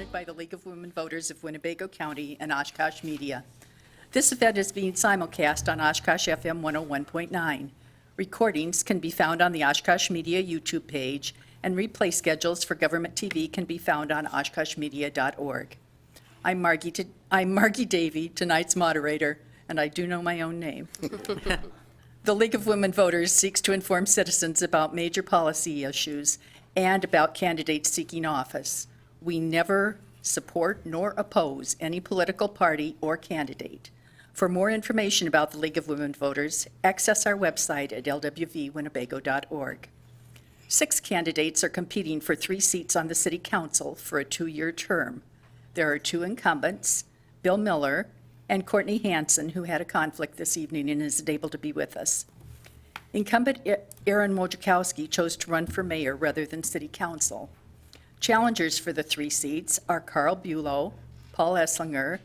presented by the League of Women Voters of Winnebago County and Oshkosh Media. This event is being simulcast on Oshkosh FM 101.9. Recordings can be found on the Oshkosh Media YouTube page, and replay schedules for government TV can be found on oshkoshmedia.org. I'm Margie Davey, tonight's moderator, and I do know my own name. The League of Women Voters seeks to inform citizens about major policy issues and about candidates seeking office. We never support nor oppose any political party or candidate. For more information about the League of Women Voters, access our website at lwvwinnebago.org. 6 candidates are competing for 3 seats on the City Council for a 2-year term. There are 2 incumbents, Bill Miller and Courtney Hansen, who had a conflict this evening and isn't able to be with us. Incumbent Aaron Wojciechowski chose to run for mayor rather than City Council. Challengers for the 3 seats are Carl Bulow, Paul Esslinger,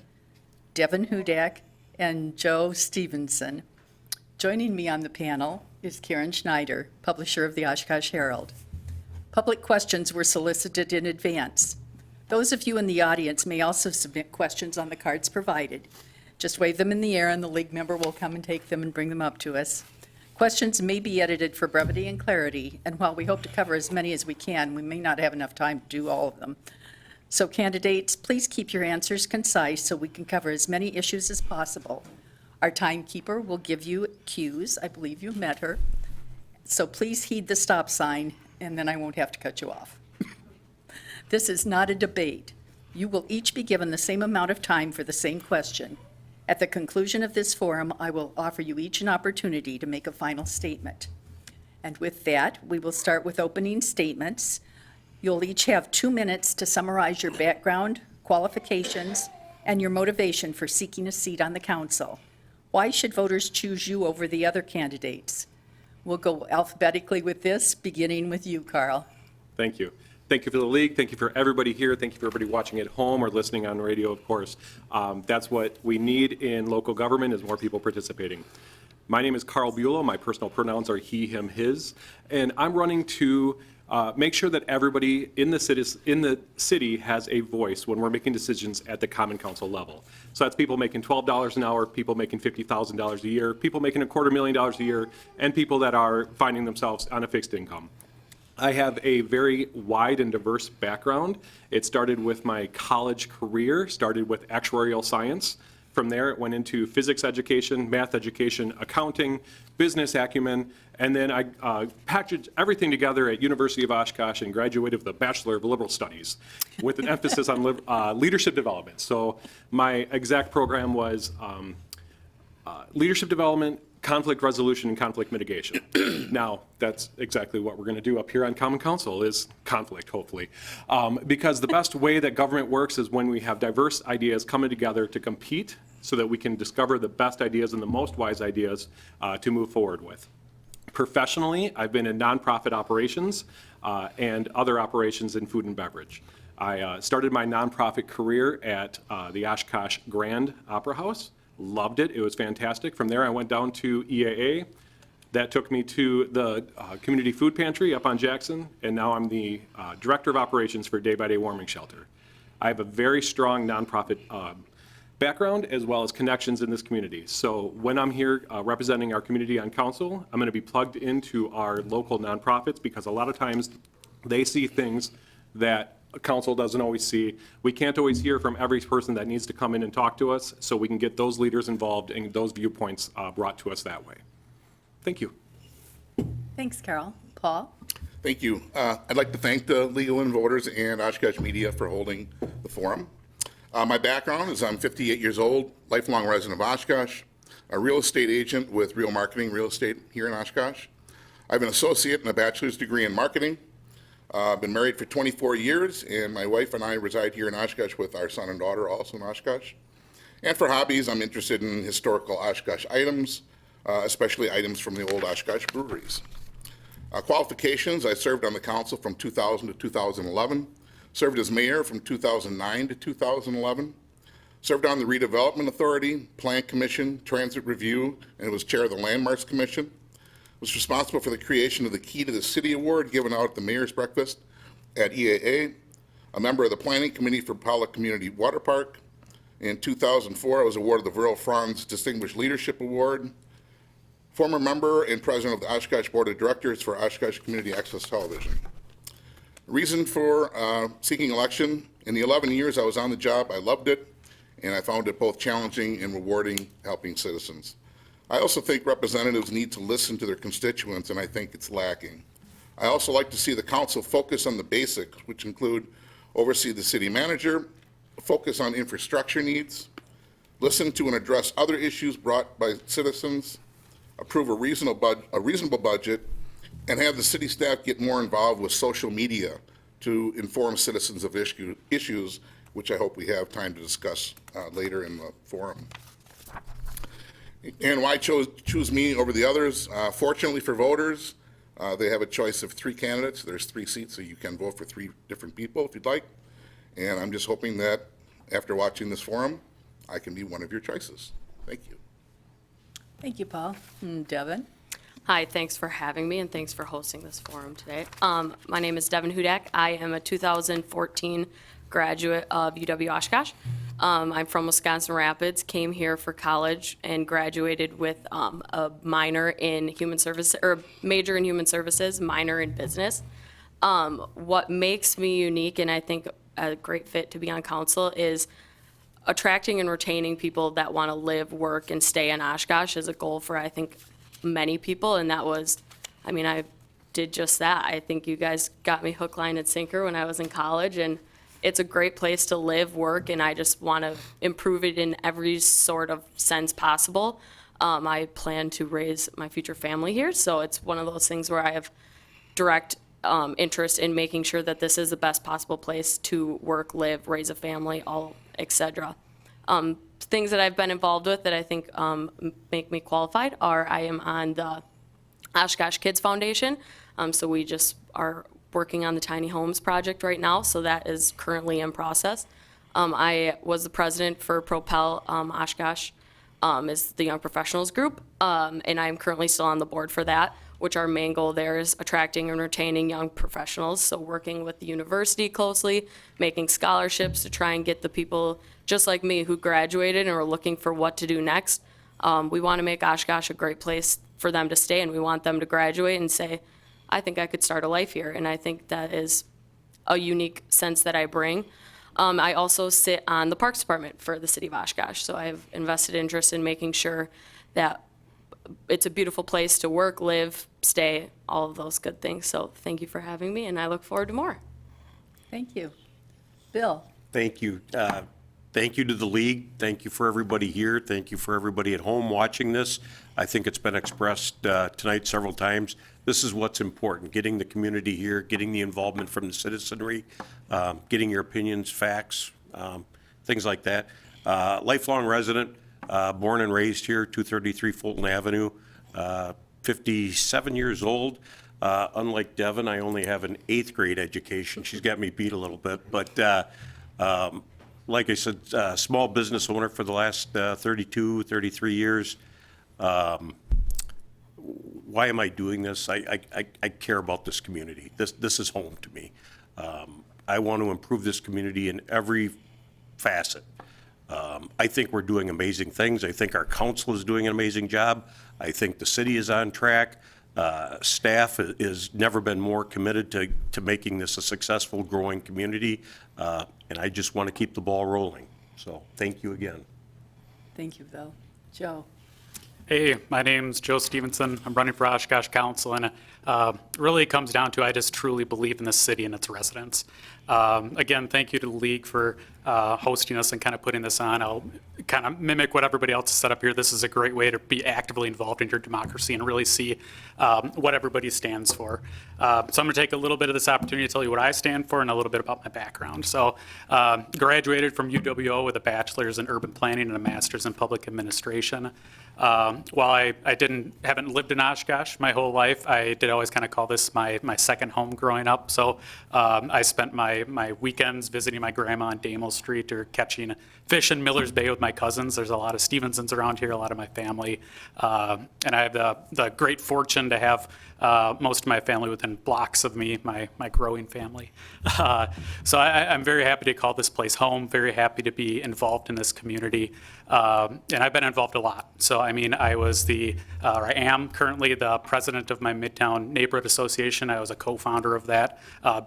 Devin Hudak, and Joe Stevenson. Joining me on the panel is Karen Schneider, publisher of the Oshkosh Herald. Public questions were solicited in advance. Those of you in the audience may also submit questions on the cards provided. Just wave them in the air and the League member will come and take them and bring them up to us. Questions may be edited for brevity and clarity, and while we hope to cover as many as we can, we may not have enough time to do all of them. So candidates, please keep your answers concise so we can cover as many issues as possible. Our timekeeper will give you cues. I believe you've met her. So please heed the stop sign, and then I won't have to cut you off. This is not a debate. You will each be given the same amount of time for the same question. At the conclusion of this forum, I will offer you each an opportunity to make a final statement. And with that, we will start with opening statements. You'll each have 2 minutes to summarize your background, qualifications, and your motivation for seeking a seat on the council. Why should voters choose you over the other candidates? We'll go alphabetically with this, beginning with you, Carl. Thank you. Thank you for the League. Thank you for everybody here. Thank you for everybody watching at home or listening on radio, of course. That's what we need in local government, is more people participating. My name is Carl Bulow. My personal pronouns are he, him, his. And I'm running to make sure that everybody in the city has a voice when we're making decisions at the Common Council level. So that's people making $12 an hour, people making $50,000 a year, people making $250,000 a year, and people that are finding themselves on a fixed income. I have a very wide and diverse background. It started with my college career, started with actuarial science. From there, it went into physics education, math education, accounting, business acumen, and then I packaged everything together at University of Oshkosh and graduated with a Bachelor of Liberal Studies with an emphasis on leadership development. So my exact program was leadership development, conflict resolution, and conflict mitigation. Now, that's exactly what we're going to do up here on Common Council, is conflict, hopefully. Because the best way that government works is when we have diverse ideas coming together to compete so that we can discover the best ideas and the most wise ideas to move forward with. Professionally, I've been in nonprofit operations and other operations in food and beverage. I started my nonprofit career at the Oshkosh Grand Opera House. Loved it. It was fantastic. From there, I went down to EAA. That took me to the Community Food Pantry up on Jackson, and now I'm the Director of Operations for Day by Day Warming Shelter. I have a very strong nonprofit background as well as connections in this community. So when I'm here representing our community on council, I'm going to be plugged into our local nonprofits because a lot of times they see things that council doesn't always see. We can't always hear from every person that needs to come in and talk to us, so we can get those leaders involved and those viewpoints brought to us that way. Thank you. Thanks, Carol. Paul? Thank you. I'd like to thank the League of Women Voters and Oshkosh Media for holding the forum. My background is I'm 58 years old, lifelong resident of Oshkosh, a real estate agent with Real Marketing Real Estate here in Oshkosh. I have an associate and a bachelor's degree in marketing. I've been married for 24 years, and my wife and I reside here in Oshkosh with our son and daughter, also in Oshkosh. And for hobbies, I'm interested in historical Oshkosh items, especially items from the old Oshkosh breweries. Qualifications, I served on the council from 2000 to 2011, served as mayor from 2009 to 2011, served on the Redevelopment Authority, Plan Commission, Transit Review, and was chair of the Landmarks Commission. Was responsible for the creation of the Key to the City Award given out at the Mayor's Breakfast at EAA. a member of the Planning Committee for Pollock Community Water Park. In 2004, I was awarded the Verl Franz Distinguished Leadership Award. Former member and president of the Oshkosh Board of Directors for Oshkosh Community Access Television. Reason for seeking election: in the 11 years I was on the job, I loved it, and I found it both challenging and rewarding helping citizens. I also think representatives need to listen to their constituents, and I think it's lacking. I also like to see the council focus on the basics, which include oversee the city manager, focus on infrastructure needs, listen to and address other issues brought by citizens, approve a reasonable budget, and have the city staff get more involved with social media to inform citizens of issues, which I hope we have time to discuss later in the forum. And why choose me over the others? Fortunately for voters, they have a choice of 3 candidates. There's 3 seats, so you can vote for 3 different people if you'd like. And I'm just hoping that after watching this forum, I can be one of your choices. Thank you. Thank you, Paul. Devin? Hi, thanks for having me and thanks for hosting this forum today. My name is Devin Hudak. I am a 2014 graduate of UW Oshkosh. I'm from Wisconsin Rapids, came here for college and graduated with a minor in human service, or major in human services, minor in business. What makes me unique and I think a great fit to be on council is attracting and retaining people that want to live, work, and stay in Oshkosh is a goal for, I think, many people, and that was, I mean, I did just that. I think you guys got me hook, line, and sinker when I was in college, and it's a great place to live, work, and I just want to improve it in every sort of sense possible. I plan to raise my future family here, so it's one of those things where I have direct interest in making sure that this is the best possible place to work, live, raise a family, all, etc. Things that I've been involved with that I think make me qualified are I am on the Oshkosh Kids Foundation, so we just are working on the tiny homes project right now, so that is currently in process. I was the president for Propel Oshkosh, is the Young Professionals Group, and I'm currently still on the board for that, which our main goal there is attracting and retaining young professionals, so working with the university closely, making scholarships to try and get the people just like me who graduated and are looking for what to do next. We want to make Oshkosh a great place for them to stay, and we want them to graduate and say, I think I could start a life here, and I think that is a unique sense that I bring. I also sit on the Parks Department for the city of Oshkosh, so I have invested interest in making sure that it's a beautiful place to work, live, stay, all of those good things. So thank you for having me, and I look forward to more. Thank you. Bill? Thank you. Thank you to the league. Thank you for everybody here. Thank you for everybody at home watching this. I think it's been expressed tonight several times. This is what's important, getting the community here, getting the involvement from the citizenry, getting your opinions, facts, things like that. Lifelong resident, born and raised here, 233 Fulton Avenue, 57 years old. Unlike Devin, I only have an 8th grade education. She's got me beat a little bit, but like I said, small business owner for the last 32, 33 years. Why am I doing this? I care about this community. This is home to me. I want to improve this community in every facet. I think we're doing amazing things. I think our council is doing an amazing job. I think the city is on track. Staff has never been more committed to making this a successful, growing community, and I just want to keep the ball rolling. So thank you again. Thank you, Bill. Joe? Hey, my name's Joe Stevenson. I'm running for Oshkosh Council, and really it comes down to I just truly believe in this city and its residents. Again, thank you to the league for hosting us and kind of putting this on. I'll kind of mimic what everybody else has set up here. This is a great way to be actively involved in your democracy and really see what everybody stands for. So I'm going to take a little bit of this opportunity to tell you what I stand for and a little bit about my background. So graduated from UWO with a bachelor's in urban planning and a master's in public administration. While I haven't lived in Oshkosh my whole life, I did always kind of call this my second home growing up. So I spent my weekends visiting my grandma on Damel Street or catching fish in Miller's Bay with my cousins. There's a lot of Stevensons around here, a lot of my family. And I have the great fortune to have most of my family within blocks of me, my growing family. So I'm very happy to call this place home, very happy to be involved in this community. And I've been involved a lot. So, I mean, I am currently the president of my Midtown Neighborhood Association. I was a co-founder of that,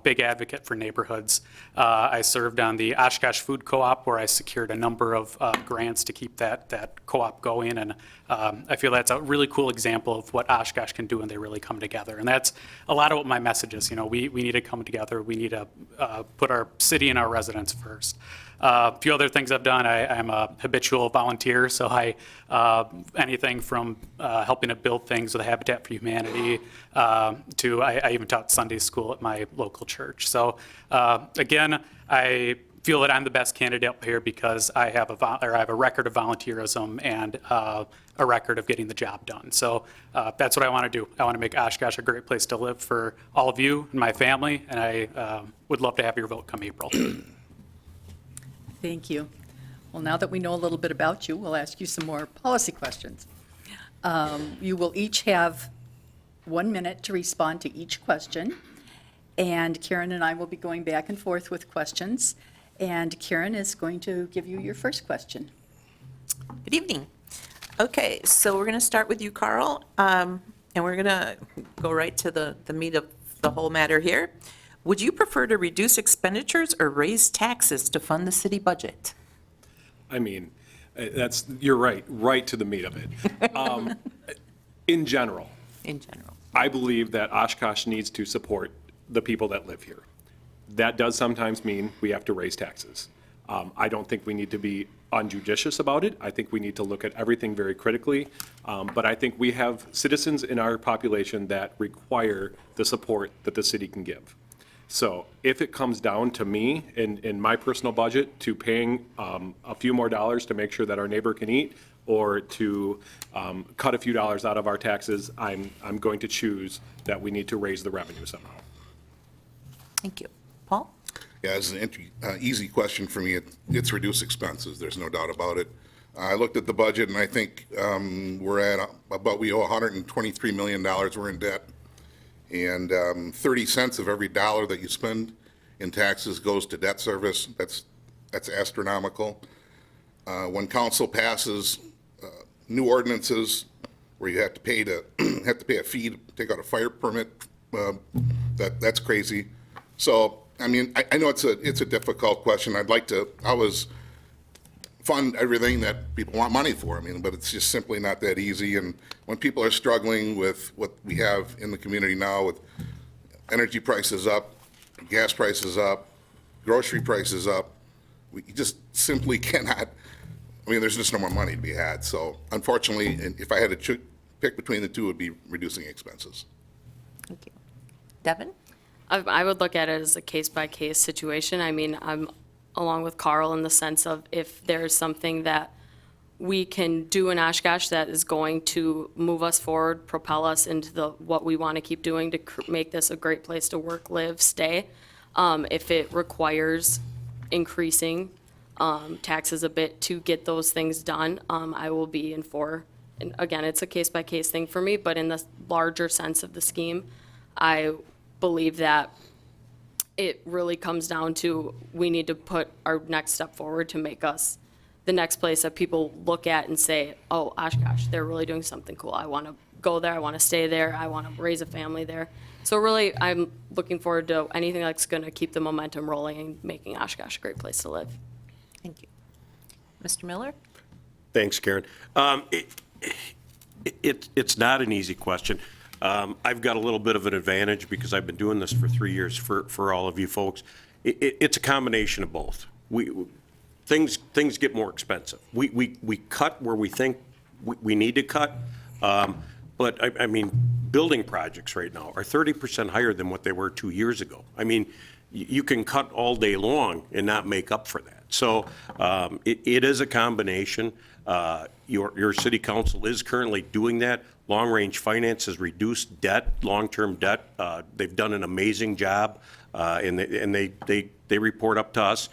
big advocate for neighborhoods. I served on the Oshkosh Food Co-op, where I secured a number of grants to keep that co-op going. And I feel that's a really cool example of what Oshkosh can do when they really come together. And that's a lot of what my message is. You know, we need to come together. We need to put our city and our residents first. A few other things I've done, I'm a habitual volunteer, so anything from helping to build things with Habitat for Humanity to I even taught Sunday school at my local church. So again, I feel that I'm the best candidate up here because I have a record of volunteerism and a record of getting the job done. So that's what I want to do. I want to make Oshkosh a great place to live for all of you and my family, and I would love to have your vote come April. Thank you. Well, now that we know a little bit about you, we'll ask you some more policy questions. You will each have 1 minute to respond to each question, and Karen and I will be going back and forth with questions, and Karen is going to give you your first question. Good evening. Okay, so we're going to start with you, Carl, and we're going to go right to the meat of the whole matter here. Would you prefer to reduce expenditures or raise taxes to fund the city budget? I mean, you're right to the meat of it. In general, In general. I believe that Oshkosh needs to support the people that live here. That does sometimes mean we have to raise taxes. I don't think we need to be unjudicious about it. I think we need to look at everything very critically. But I think we have citizens in our population that require the support that the city can give. So if it comes down to me in my personal budget to paying a few more dollars to make sure that our neighbor can eat, or to cut a few dollars out of our taxes, I'm going to choose that we need to raise the revenue somehow. Thank you. Paul? Yeah, it's an easy question for me. It's reduce expenses, there's no doubt about it. I looked at the budget, and I think we're at we owe $123 million we're in debt. And 30 cents of every dollar that you spend in taxes goes to debt service. That's astronomical. When council passes new ordinances where you have to pay a fee to take out a fire permit, that's crazy. So I mean, I know it's a difficult question. I always fund everything that people want money for. I mean, but it's just simply not that easy. And when people are struggling with what we have in the community now, with energy prices up, gas prices up, grocery prices up, we just simply cannot. I mean, there's just no more money to be had. So unfortunately, if I had to pick between the two, it would be reducing expenses. Thank you. Devin? I would look at it as a case-by-case situation. I mean, I'm along with Carl in the sense of if there's something that we can do in Oshkosh that is going to move us forward, propel us into what we want to keep doing to make this a great place to work, live, stay. If it requires increasing taxes a bit to get those things done, I will be in for. And again, it's a case-by-case thing for me, but in the larger sense of the scheme, I believe that it really comes down to we need to put our next step forward to make us the next place that people look at and say, oh, Oshkosh, they're really doing something cool. I want to go there. I want to stay there. I want to raise a family there. So really, I'm looking forward to anything that's going to keep the momentum rolling and making Oshkosh a great place to live. Thank you. Mr. Miller? Thanks, Karen. It's not an easy question. I've got a little bit of an advantage because I've been doing this for 3 years for all of you folks. It's a combination of both. Things get more expensive. We cut where we think we need to cut, but I mean, building projects right now are 30% higher than what they were 2 years ago. I mean, you can cut all day long and not make up for that. So it is a combination. Your city council is currently doing that. Long-range finance has reduced debt, long-term debt. They've done an amazing job, and they report up to us.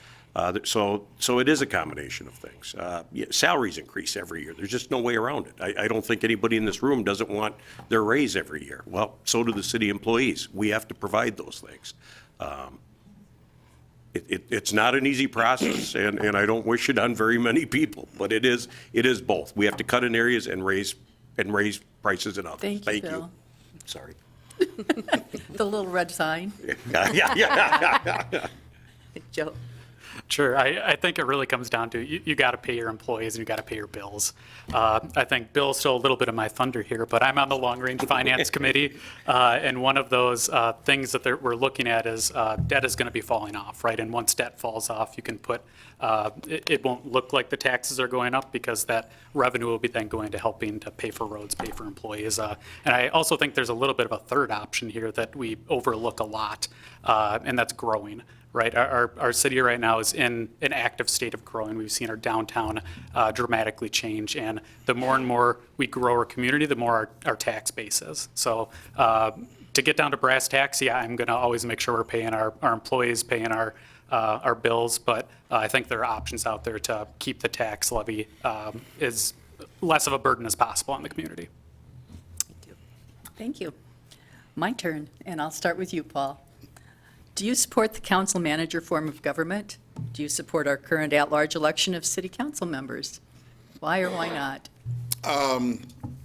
So it is a combination of things. Yeah, salaries increase every year. There's just no way around it. I don't think anybody in this room doesn't want their raise every year. Well, so do the city employees. We have to provide those things. It's not an easy process, and I don't wish it on very many people, but it is both. We have to cut in areas and raise prices in others. Thank you, Bill. Sorry. The little red sign. Yeah. Joe? Sure. I think it really comes down to you got to pay your employees and you got to pay your bills. I think Bill stole a little bit of my thunder here, but I'm on the Long Range Finance Committee, and one of those things that we're looking at is debt is going to be falling off, right? And once debt falls off, you can put it won't look like the taxes are going up because that revenue will be then going to helping to pay for roads, pay for employees. And I also think there's a little bit of a third option here that we overlook a lot, and that's growing. Right, our city right now is in an active state of growing. We've seen our downtown dramatically change, and the more and more we grow our community, the more our tax base is. So to get down to brass tacks, yeah, I'm going to always make sure we're paying our employees, paying our bills, but I think there are options out there to keep the tax levy as less of a burden as possible on the community. Thank you. My turn, and I'll start with you, Paul. Do you support the council manager form of government? Do you support our current at-large election of city council members? Why or why not?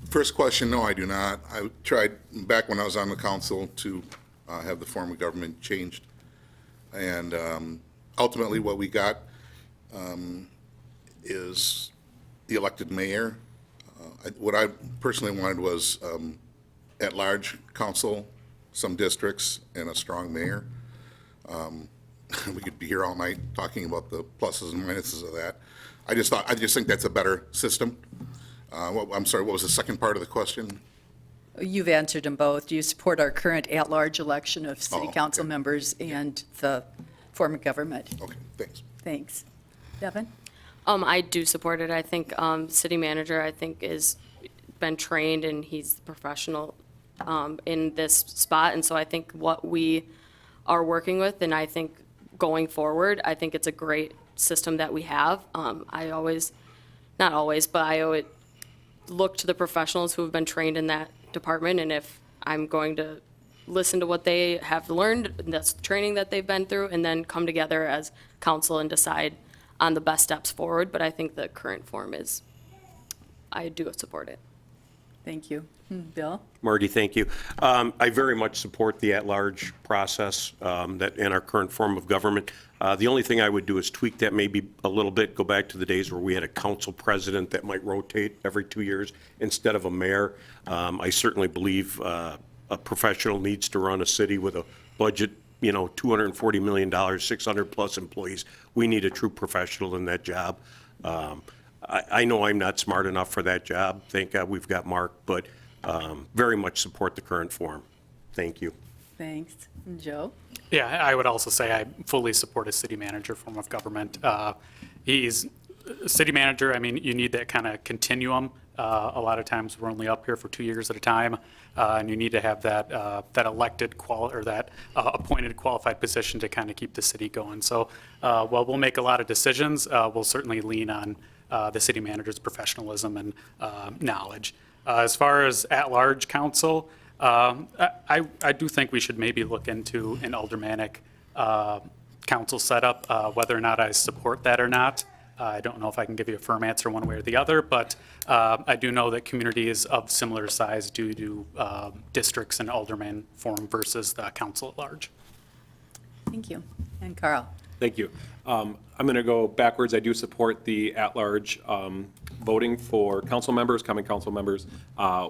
First question, no, I do not. I tried back when I was on the council to have the form of government changed. And ultimately what we got is the elected mayor. What I personally wanted was at-large council, some districts, and a strong mayor. We could be here all night talking about the pluses and minuses of that. I just think that's a better system. I'm sorry, what was the second part of the question? You've answered them both. Do you support our current at-large election of city Oh, council okay. members and the form of government? Okay, thanks. Thanks. Devin? I do support it. I think city manager, I think, is been trained and he's the professional in this spot. And so I think what we are working with, and I think going forward, I think it's a great system that we have. I always look to the professionals who have been trained in that department, and if I'm going to listen to what they have learned, that's the training that they've been through, and then come together as council and decide on the best steps forward. But I think the current form is, I do support it. Thank you. Bill? Marty, thank you. I very much support the at-large process that in our current form of government. The only thing I would do is tweak that maybe a little bit, go back to the days where we had a council president that might rotate every 2 years instead of a mayor. I certainly believe a professional needs to run a city with a budget, $240 million, 600-plus employees. We need a true professional in that job. I know I'm not smart enough for that job. Thank God we've got Mark, but very much support the current form. Thank you. Thanks. Joe? Yeah, I would also say I fully support a city manager form of government. He's a city manager. I mean, you need that kind of continuum. A lot of times we're only up here for 2 years at a time, and you need to have that elected that appointed qualified position to kind of keep the city going. So while we'll make a lot of decisions, we'll certainly lean on the city manager's professionalism and knowledge. As far as at-large council, I do think we should maybe look into an aldermanic council setup, whether or not I support that or not. I don't know if I can give you a firm answer one way or the other, but I do know that communities of similar size do districts and alderman form versus the council at large. Thank you. And Carl? Thank you. I'm going to go backwards. I do support the at-large voting for council members, common council members.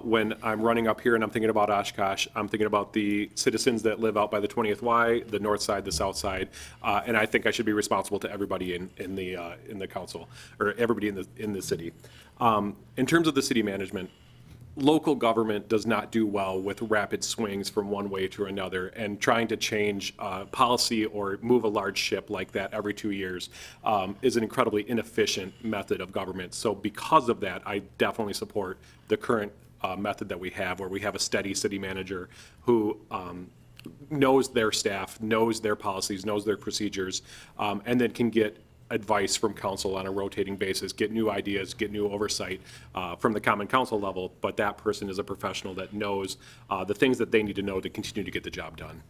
When I'm running up here and I'm thinking about Oshkosh, I'm thinking about the citizens that live out by the 20th Y, the north side, the south side, and I think I should be responsible to everybody in the council, or everybody in the city. In terms of the city management, local government does not do well with rapid swings from one way to another, and trying to change policy or move a large ship like that every 2 years is an incredibly inefficient method of government. So because of that, I definitely support the current method that we have, where we have a steady city manager who knows their staff, knows their policies, knows their procedures, and then can get advice from council on a rotating basis, get new ideas, get new oversight from the common council level, but that person is a professional that knows the things that they need to know to continue to get the job done.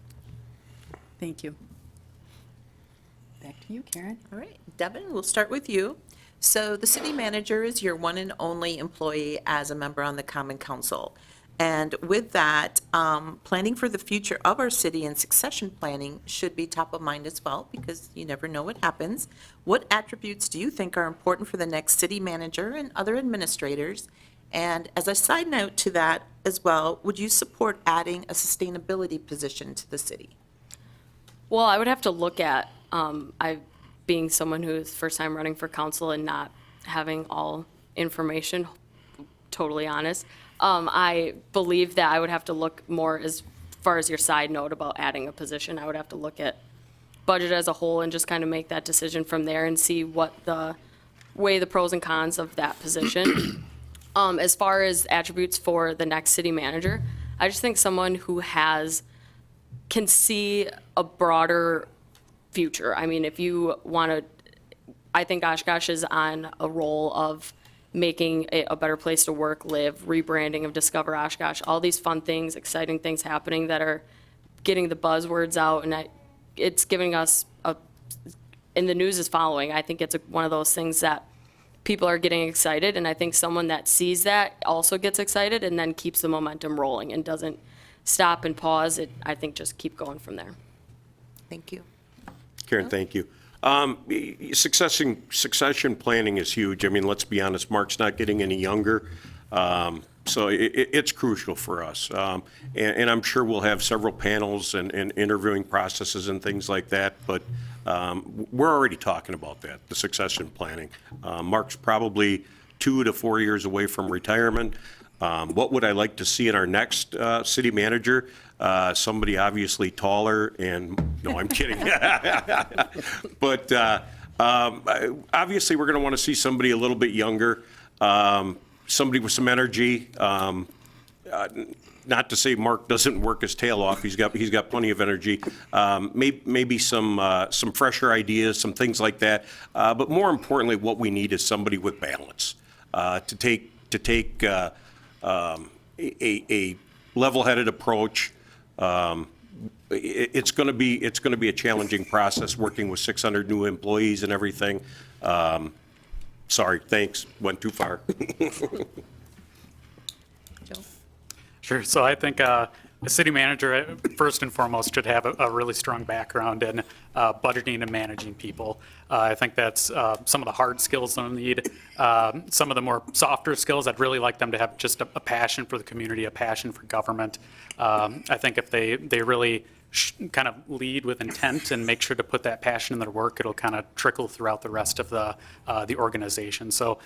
Thank you. Back to you, Karen. All right, Devin, we'll start with you. So the city manager is your one and only employee as a member on the Common Council. And with that, planning for the future of our city and succession planning should be top of mind as well, because you never know what happens. What attributes do you think are important for the next city manager and other administrators? And as a side note to that as well, would you support adding a sustainability position to the city? Well, I would have to look at, being someone who is first time running for council and not having all information, totally honest. I believe that I would have to look more as far as your side note about adding a position. I would have to look at budget as a whole and just kind of make that decision from there and see weigh the pros and cons of that position. As far as attributes for the next city manager, I just think someone who can see a broader future. I mean, if you want to, I think Oshkosh is on a roll of making it a better place to work, live, rebranding of Discover Oshkosh, all these fun things, exciting things happening that are getting the buzzwords out, and it's giving us and the news is following. I think it's one of those things that people are getting excited, and I think someone that sees that also gets excited and then keeps the momentum rolling and doesn't stop and pause. I think just keep going from there. Thank you. Karen, thank you. Succession planning is huge. I mean, let's be honest, Mark's not getting any younger, so it's crucial for us. And I'm sure we'll have several panels and interviewing processes and things like that, but we're already talking about that, the succession planning. Mark's probably 2 to 4 years away from retirement. What would I like to see in our next city manager? Somebody obviously taller and, no, I'm kidding. But obviously, we're going to want to see somebody a little bit younger, somebody with some energy. Not to say Mark doesn't work his tail off. He's got plenty of energy. Maybe some fresher ideas, some things like that. But more importantly, what we need is somebody with balance to take a level-headed approach. It's going to be a challenging process working with 600 new employees and everything. Sorry, thanks. Went too far. Joe? Sure. So I think a city manager, first and foremost, should have a really strong background in budgeting and managing people. I think that's some of the hard skills they'll need. Some of the more softer skills, I'd really like them to have just a passion for the community, a passion for government. I think if they really kind of lead with intent and make sure to put that passion in their work, it'll kind of trickle throughout the rest of the organization. So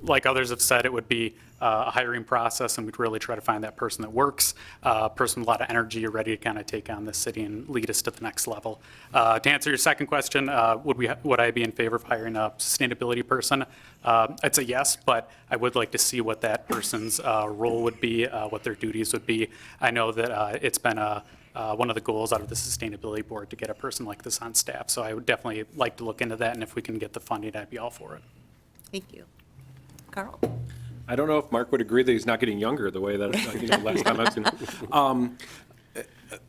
like others have said, it would be a hiring process, and we'd really try to find that person that works, a person with a lot of energy, ready to kind of take on the city and lead us to the next level. To answer your second question, would I be in favor of hiring a sustainability person? I'd say yes, but I would like to see what that person's role would be, what their duties would be. I know that it's been one of the goals out of the sustainability board to get a person like this on staff. So I would definitely like to look into that, and if we can get the funding, I'd be all for it. Thank you. Carl? I don't know if Mark would agree that he's not getting younger the way that, last time I've seen.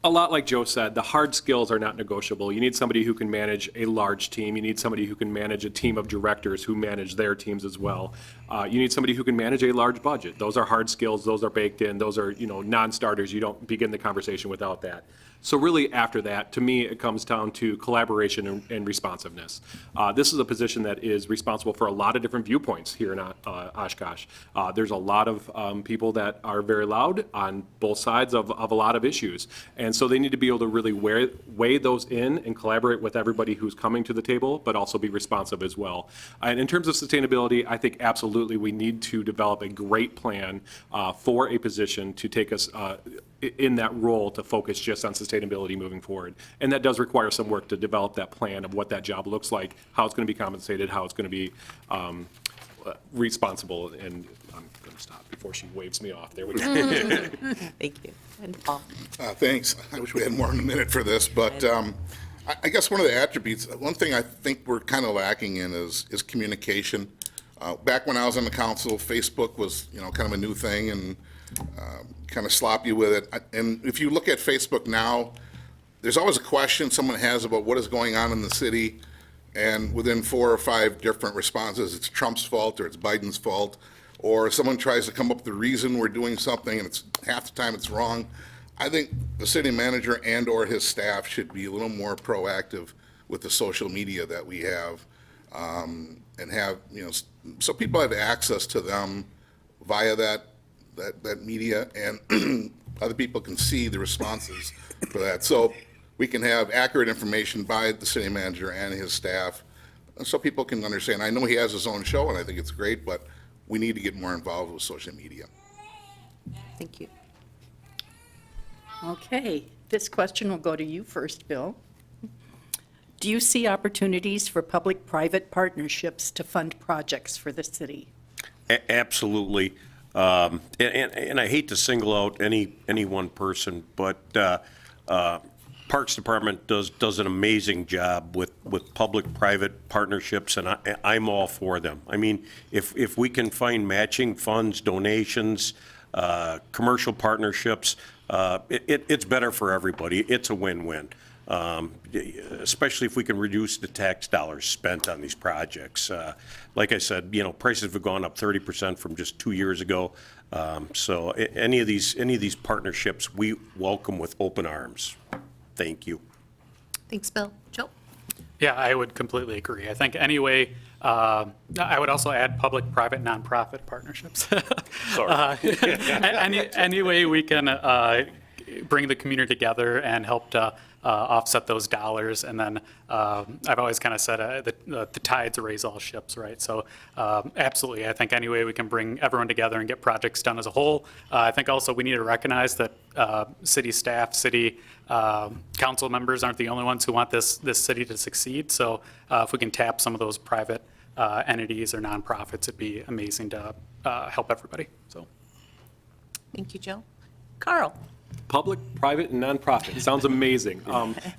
A lot like Joe said, the hard skills are not negotiable. You need somebody who can manage a large team. You need somebody who can manage a team of directors who manage their teams as well. You need somebody who can manage a large budget. Those are hard skills. Those are baked in. Those are, non-starters. You don't begin the conversation without that. So really, after that, to me, it comes down to collaboration and responsiveness. This is a position that is responsible for a lot of different viewpoints here in Oshkosh. There's a lot of people that are very loud on both sides of a lot of issues. And so they need to be able to really weigh those in and collaborate with everybody who's coming to the table, but also be responsive as well. And in terms of sustainability, I think absolutely we need to develop a great plan for a position to take us in that role to focus just on sustainability moving forward. And that does require some work to develop that plan of what that job looks like, how it's going to be compensated, how it's going to be responsible, and I'm going to stop before she waves me off. There we go. Thank you. And Paul? Thanks. I wish we had more than a minute for this, but I guess one of the attributes, one thing I think we're kind of lacking in is communication. Back when I was on the council, Facebook was, kind of a new thing and kind of sloppy with it. And if you look at Facebook now, there's always a question someone has about what is going on in the city, and within 4 or 5 different responses, it's Trump's fault or it's Biden's fault, or someone tries to come up with the reason we're doing something and it's half the time it's wrong. I think the city manager and/or his staff should be a little more proactive with the social media that we have, and have, so people have access to them via that media, and other people can see the responses for that. So we can have accurate information by the city manager and his staff, so people can understand. I know he has his own show, and I think it's great, but we need to get more involved with social media. Thank you. Okay, this question will go to you first, Bill. Do you see opportunities for public-private partnerships to fund projects for the city? Absolutely. And I hate to single out any one person, but Parks Department does an amazing job with public-private partnerships, and I'm all for them. I mean, if we can find matching funds, donations, commercial partnerships, it's better for everybody. It's a win-win. Especially if we can reduce the tax dollars spent on these projects. Like I said, prices have gone up 30% from just 2 years ago. So any of these partnerships, we welcome with open arms. Thank you. Thanks, Bill. Joe? Yeah, I would completely agree. I think anyway, I would also add public-private nonprofit partnerships. Sorry. Any way we can bring the community together and help to offset those dollars. And then I've always kind of said the tides raise all ships, right? So absolutely, I think any way we can bring everyone together and get projects done as a whole. I think also we need to recognize that city staff, city council members aren't the only ones who want this city to succeed. So if we can tap some of those private entities or nonprofits, it'd be amazing to help everybody. So. Thank you, Joe. Carl? Public, private, and nonprofit. Sounds amazing.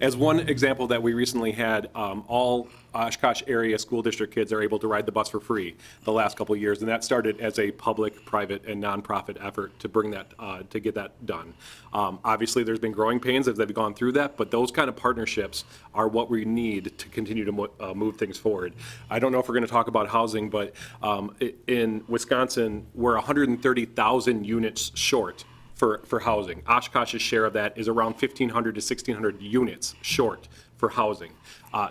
As one example that we recently had, all Oshkosh area school district kids are able to ride the bus for free the last couple of years, and that started as a public, private, and nonprofit effort to bring that, to get that done. Obviously, there's been growing pains as they've gone through that, but those kind of partnerships are what we need to continue to move things forward. I don't know if we're going to talk about housing, but in Wisconsin, we're 130,000 units short for housing. Oshkosh's share of that is around 1,500 to 1,600 units short for housing.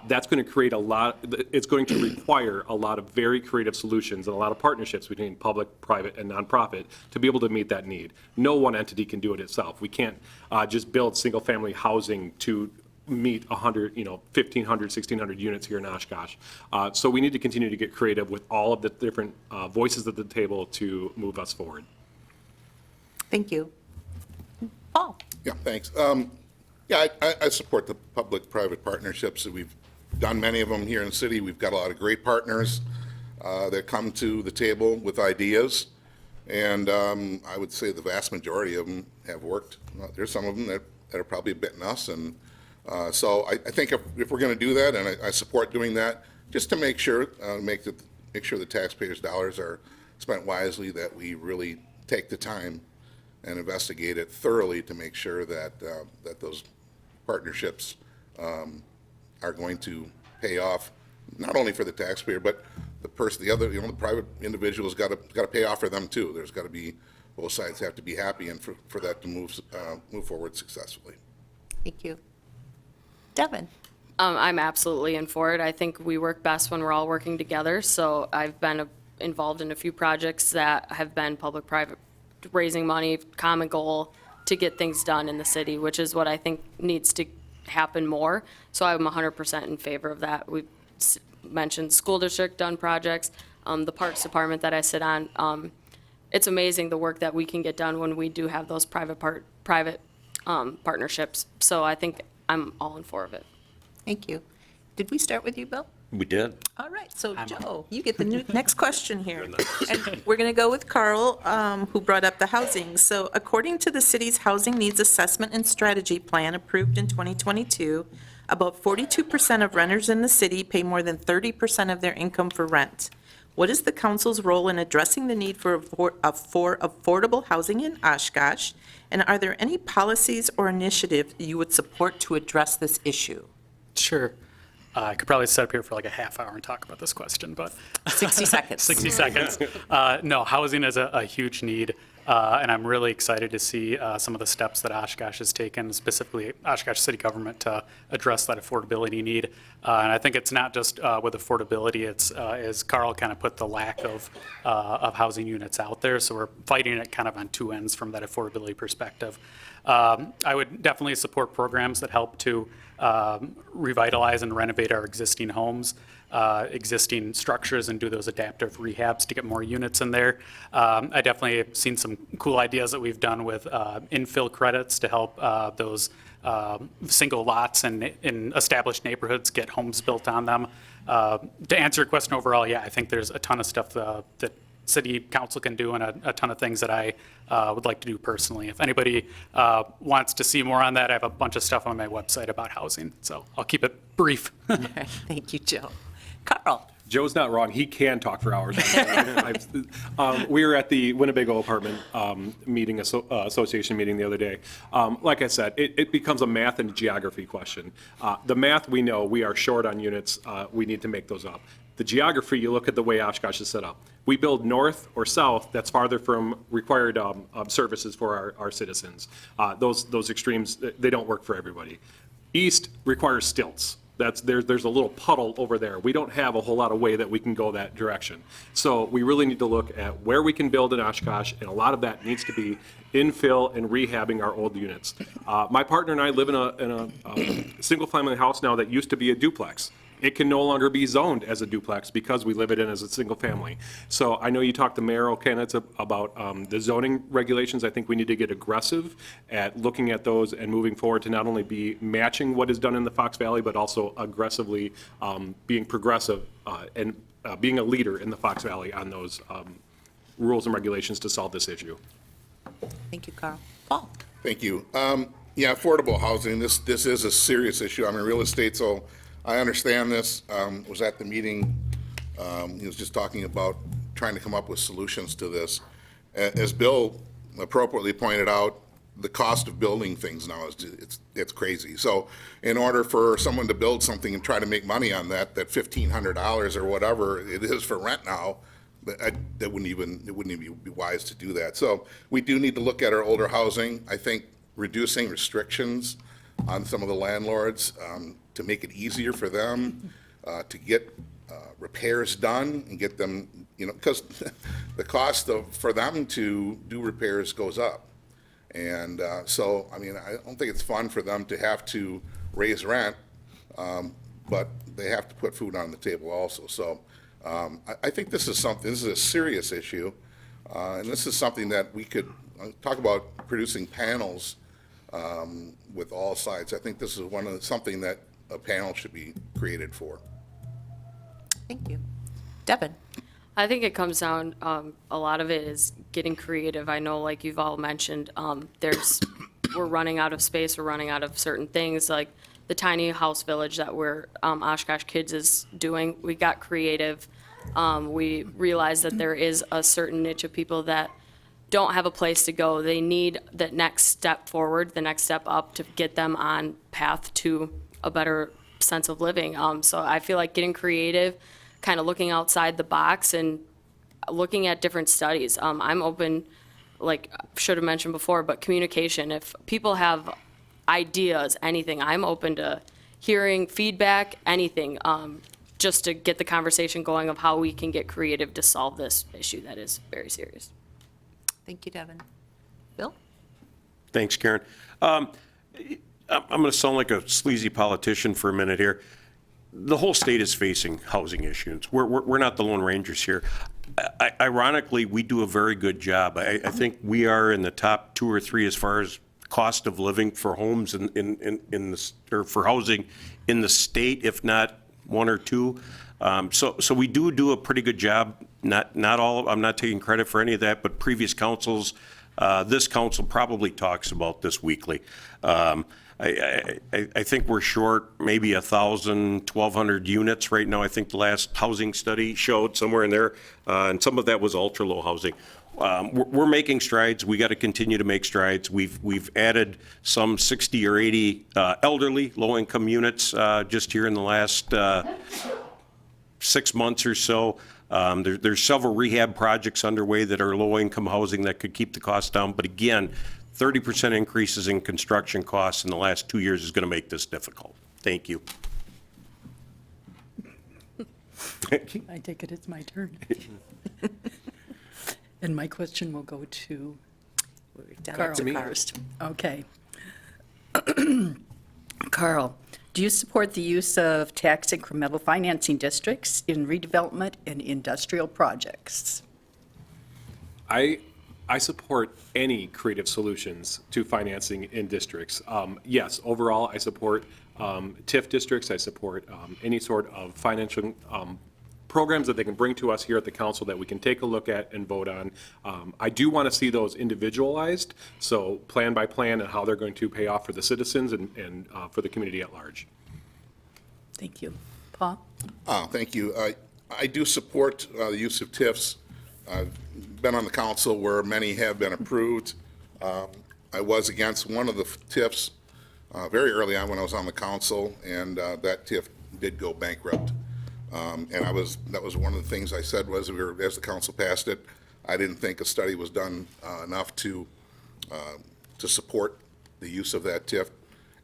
That's going to create it's going to require a lot of very creative solutions and a lot of partnerships between public, private, and nonprofit to be able to meet that need. No one entity can do it itself. We can't just build single-family housing to meet 100, 1,500, 1,600 units here in Oshkosh. So we need to continue to get creative with all of the different voices at the table to move us forward. Thank you. Paul? Yeah, thanks. Yeah, I support the public-private partnerships. We've done many of them here in the city. We've got a lot of great partners that come to the table with ideas, and I would say the vast majority of them have worked. There's some of them that are probably bitten us, and so I think if we're going to do that, and I support doing that, just to make sure the taxpayers' dollars are spent wisely, that we really take the time and investigate it thoroughly to make sure that that those partnerships are going to pay off, not only for the taxpayer, but the private individual's got to pay off for them too. There's got to be, both sides have to be happy, and for that to move forward successfully. Thank you. Devin? I'm absolutely in for it. I think we work best when we're all working together. So I've been involved in a few projects that have been public-private, raising money, common goal to get things done in the city, which is what I think needs to happen more. So I'm 100% in favor of that. We've mentioned school district done projects, the Parks Department that I sit on. It's amazing the work that we can get done when we do have those private partnerships. So I think I'm all in favor of it. Thank you. Did we start with you, Bill? We did. All right, so Joe, you get the next question here. And we're going to go with Carl, who brought up the housing. So according to the city's Housing Needs Assessment and Strategy Plan approved in 2022, about 42% of renters in the city pay more than 30% of their income for rent. What is the council's role in addressing the need for affordable housing in Oshkosh? And are there any policies or initiatives you would support to address this issue? Sure. I could probably sit up here for like a half hour and talk about this question, but 60 seconds. 60 seconds. No, housing is a huge need, and I'm really excited to see some of the steps that Oshkosh has taken, specifically Oshkosh City Government, to address that affordability need. And I think it's not just with affordability, it's, as Carl kind of put, the lack of housing units out there, so we're fighting it kind of on two ends from that affordability perspective. I would definitely support programs that help to revitalize and renovate our existing homes, existing structures, and do those adaptive rehabs to get more units in there. I definitely have seen some cool ideas that we've done with infill credits to help those single lots in established neighborhoods get homes built on them. To answer your question overall, yeah, I think there's a ton of stuff that city council can do, and a ton of things that I would like to do personally. If anybody wants to see more on that, I have a bunch of stuff on my website about housing, so I'll keep it brief. All right, thank you, Joe. Carl? Joe's not wrong. He can talk for hours. We were at the Winnebago Apartment meeting, association meeting the other day. Like I said, it becomes a math and geography question. The math, we know we are short on units. We need to make those up. The geography, you look at the way Oshkosh is set up. We build north or south, that's farther from required services for our citizens. Those extremes, they don't work for everybody. East requires stilts. There's a little puddle over there. We don't have a whole lot of way that we can go that direction. So we really need to look at where we can build in Oshkosh, and a lot of that needs to be infill and rehabbing our old units. My partner and I live in a single-family house now that used to be a duplex. It can no longer be zoned as a duplex because we live it in as a single family. So I know you talked to Mayor O'Kenneth about the zoning regulations. I think we need to get aggressive at looking at those and moving forward to not only be matching what is done in the Fox Valley, but also aggressively being progressive and being a leader in the Fox Valley on those rules and regulations to solve this issue. Thank you, Carl. Paul? Thank you. Yeah, affordable housing, this is a serious issue. I'm in real estate, so I understand this. Was at the meeting, he was just talking about trying to come up with solutions to this. As Bill appropriately pointed out, the cost of building things now it's crazy. So in order for someone to build something and try to make money on that $1,500 or whatever it is for rent now, it wouldn't even be wise to do that. So we do need to look at our older housing. I think reducing restrictions on some of the landlords to make it easier for them to get repairs done and get them, because the cost for them to do repairs goes up. And so, I mean, I don't think it's fun for them to have to raise rent, but they have to put food on the table also. So I think this is a serious issue, and this is something that we could talk about producing panels with all sides. I think this is something that a panel should be created for. Thank you. Devin? I think it comes down, a lot of it is getting creative. I know, like you've all mentioned, we're running out of space, we're running out of certain things, like the tiny house village that Oshkosh Kids is doing. We got creative. We realized that there is a certain niche of people that don't have a place to go. They need that next step forward, the next step up to get them on path to a better sense of living. So I feel like getting creative, kind of looking outside the box and looking at different studies. I'm open, like I should have mentioned before, but communication. If people have ideas, anything, I'm open to hearing feedback, anything, just to get the conversation going of how we can get creative to solve this issue that is very serious. Thank you, Devin. Bill? Thanks, Karen. I'm going to sound like a sleazy politician for a minute here. The whole state is facing housing issues. We're not the Lone Rangers here. Ironically, we do a very good job. I think we are in the top 2 or 3 as far as cost of living for homes or for housing in the state, if not one or two. So we do a pretty good job. Not all, I'm not taking credit for any of that, but previous councils, this council probably talks about this weekly. I think we're short maybe 1,000, 1,200 units right now. I think the last housing study showed somewhere in there, and some of that was ultra-low housing. We're making strides. We got to continue to make strides. We've added some 60 or 80 elderly, low-income units just here in the last 6 months or so. There's several rehab projects underway that are low-income housing that could keep the costs down. But again, 30% increases in construction costs in the last 2 years is going to make this difficult. Thank you. I take it it's my turn. And my question will go to We're down Carl to Carl. first. Okay. Carl, do you support the use of tax incremental financing districts in redevelopment and industrial projects? I support any creative solutions to financing in districts. Yes, overall, I support TIF districts. I support any sort of financial programs that they can bring to us here at the council that we can take a look at and vote on. I do want to see those individualized, so plan by plan and how they're going to pay off for the citizens and for the community at large. Thank you. Paul? Thank you. I do support the use of TIFs. I've been on the council where many have been approved. I was against one of the TIFs very early on when I was on the council, and that TIF did go bankrupt. And that was one of the things I said was, as the council passed it, I didn't think a study was done enough to support the use of that TIF.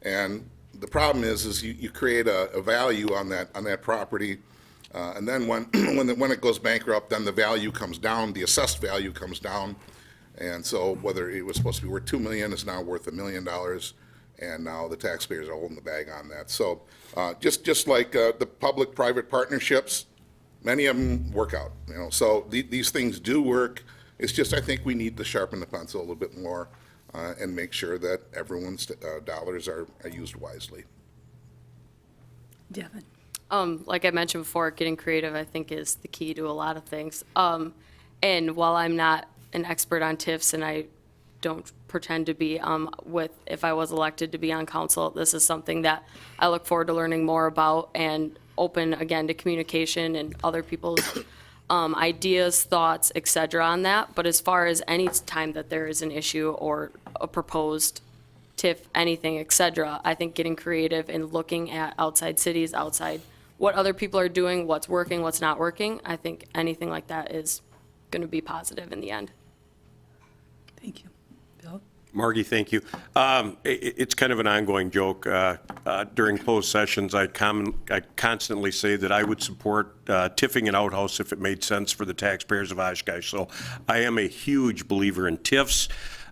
And the problem is you create a value on that property, and then when it goes bankrupt, then the value comes down, the assessed value comes down, and so whether it was supposed to be worth $2 million, it's now worth $1 million, and now the taxpayers are holding the bag on that. So just like the public-private partnerships, many of them work out. So these things do work. It's just I think we need to sharpen the pencil a little bit more and make sure that everyone's dollars are used wisely. Devin? Like I mentioned before, getting creative, I think, is the key to a lot of things. And while I'm not an expert on TIFs, and I don't pretend to be if I was elected to be on council, this is something that I look forward to learning more about and open, again, to communication and other people's ideas, thoughts, et cetera, on that. But as far as any time that there is an issue or a proposed TIF, anything, et cetera, I think getting creative and looking at outside cities, outside what other people are doing, what's working, what's not working, I think anything like that is going to be positive in the end. Thank you. Bill? Margie, thank you. It's kind of an ongoing joke. During closed sessions, I constantly say that I would support TIFing an outhouse if it made sense for the taxpayers of Oshkosh. So I am a huge believer in TIFs.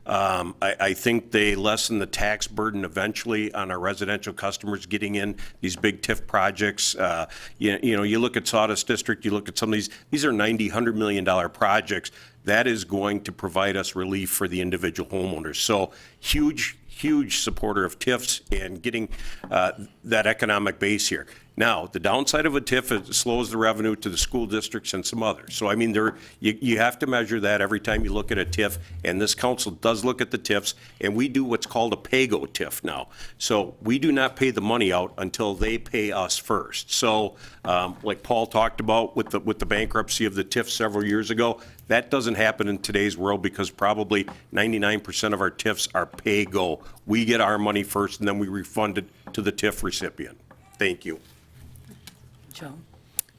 I think they lessen the tax burden eventually on our residential customers getting in these big TIF projects. You look at Sawdust District, you look at some of these are $90, $100 million projects. That is going to provide us relief for the individual homeowners. So huge supporter of TIFs and getting that economic base here. Now, the downside of a TIF is it slows the revenue to the school districts and some others. So, I mean, you have to measure that every time you look at a TIF, and this council does look at the TIFs, and we do what's called a pay-go TIF now. So we do not pay the money out until they pay us first. So, like Paul talked about with the bankruptcy of the TIF several years ago, that doesn't happen in today's world because probably 99% of our TIFs are pay-go. We get our money first, and then we refund it to the TIF recipient. Thank you. Joe?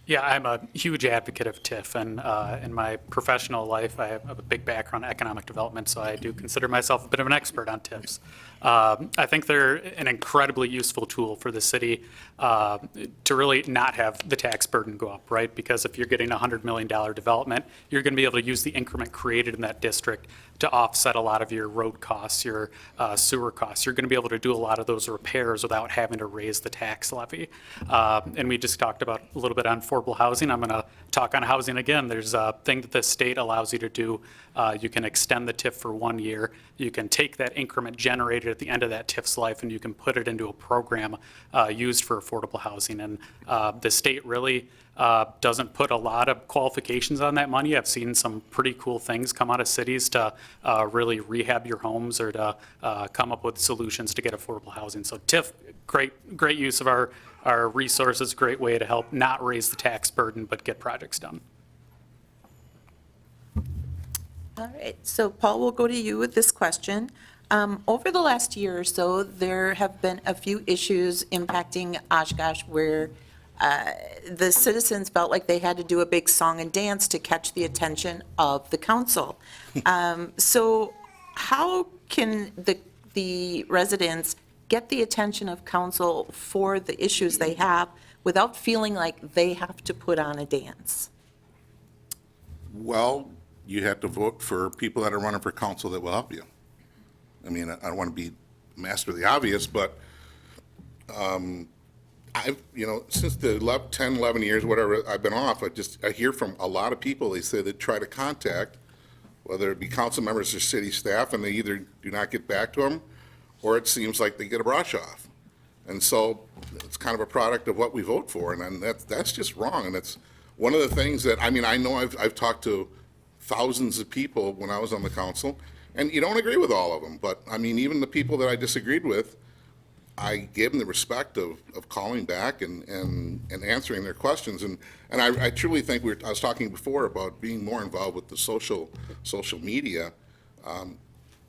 Yeah, I'm a huge advocate of TIF, and in my professional life, I have a big background in economic development, so I do consider myself a bit of an expert on TIFs. I think they're an incredibly useful tool for the city to really not have the tax burden go up, right? Because if you're getting a $100 million development, you're going to be able to use the increment created in that district to offset a lot of your road costs, your sewer costs. You're going to be able to do a lot of those repairs without having to raise the tax levy. And we just talked about a little bit on affordable housing, I'm going to talk on housing again. There's a thing that the state allows you to do. You can extend the TIF for 1 year. You can take that increment generated at the end of that TIF's life and you can put it into a program used for affordable housing. And the state really doesn't put a lot of qualifications on that money. I've seen some pretty cool things come out of cities to really rehab your homes or to come up with solutions to get affordable housing. So TIF, great use of our resources, great way to help not raise the tax burden, but get projects done. All right, so Paul, we'll go to you with this question. Over the last year or so, there have been a few issues impacting Oshkosh where the citizens felt like they had to do a big song and dance to catch the attention of the council. So how can the residents get the attention of council for the issues they have without feeling like they have to put on a dance? Well, you have to vote for people that are running for council that will help you. I mean, I don't want to be master of the obvious, but I've, since the 10, 11 years, whatever I've been off, I hear from a lot of people, they say they try to contact, whether it be council members or city staff, and they either do not get back to them, or it seems like they get a brush off. And so it's kind of a product of what we vote for, and that's just wrong. And it's one of the things that, I know I've talked to thousands of people when I was on the council, and you don't agree with all of them, but even the people that I disagreed with, I gave them the respect of calling back and answering their questions. And I truly think I was talking before about being more involved with the social media.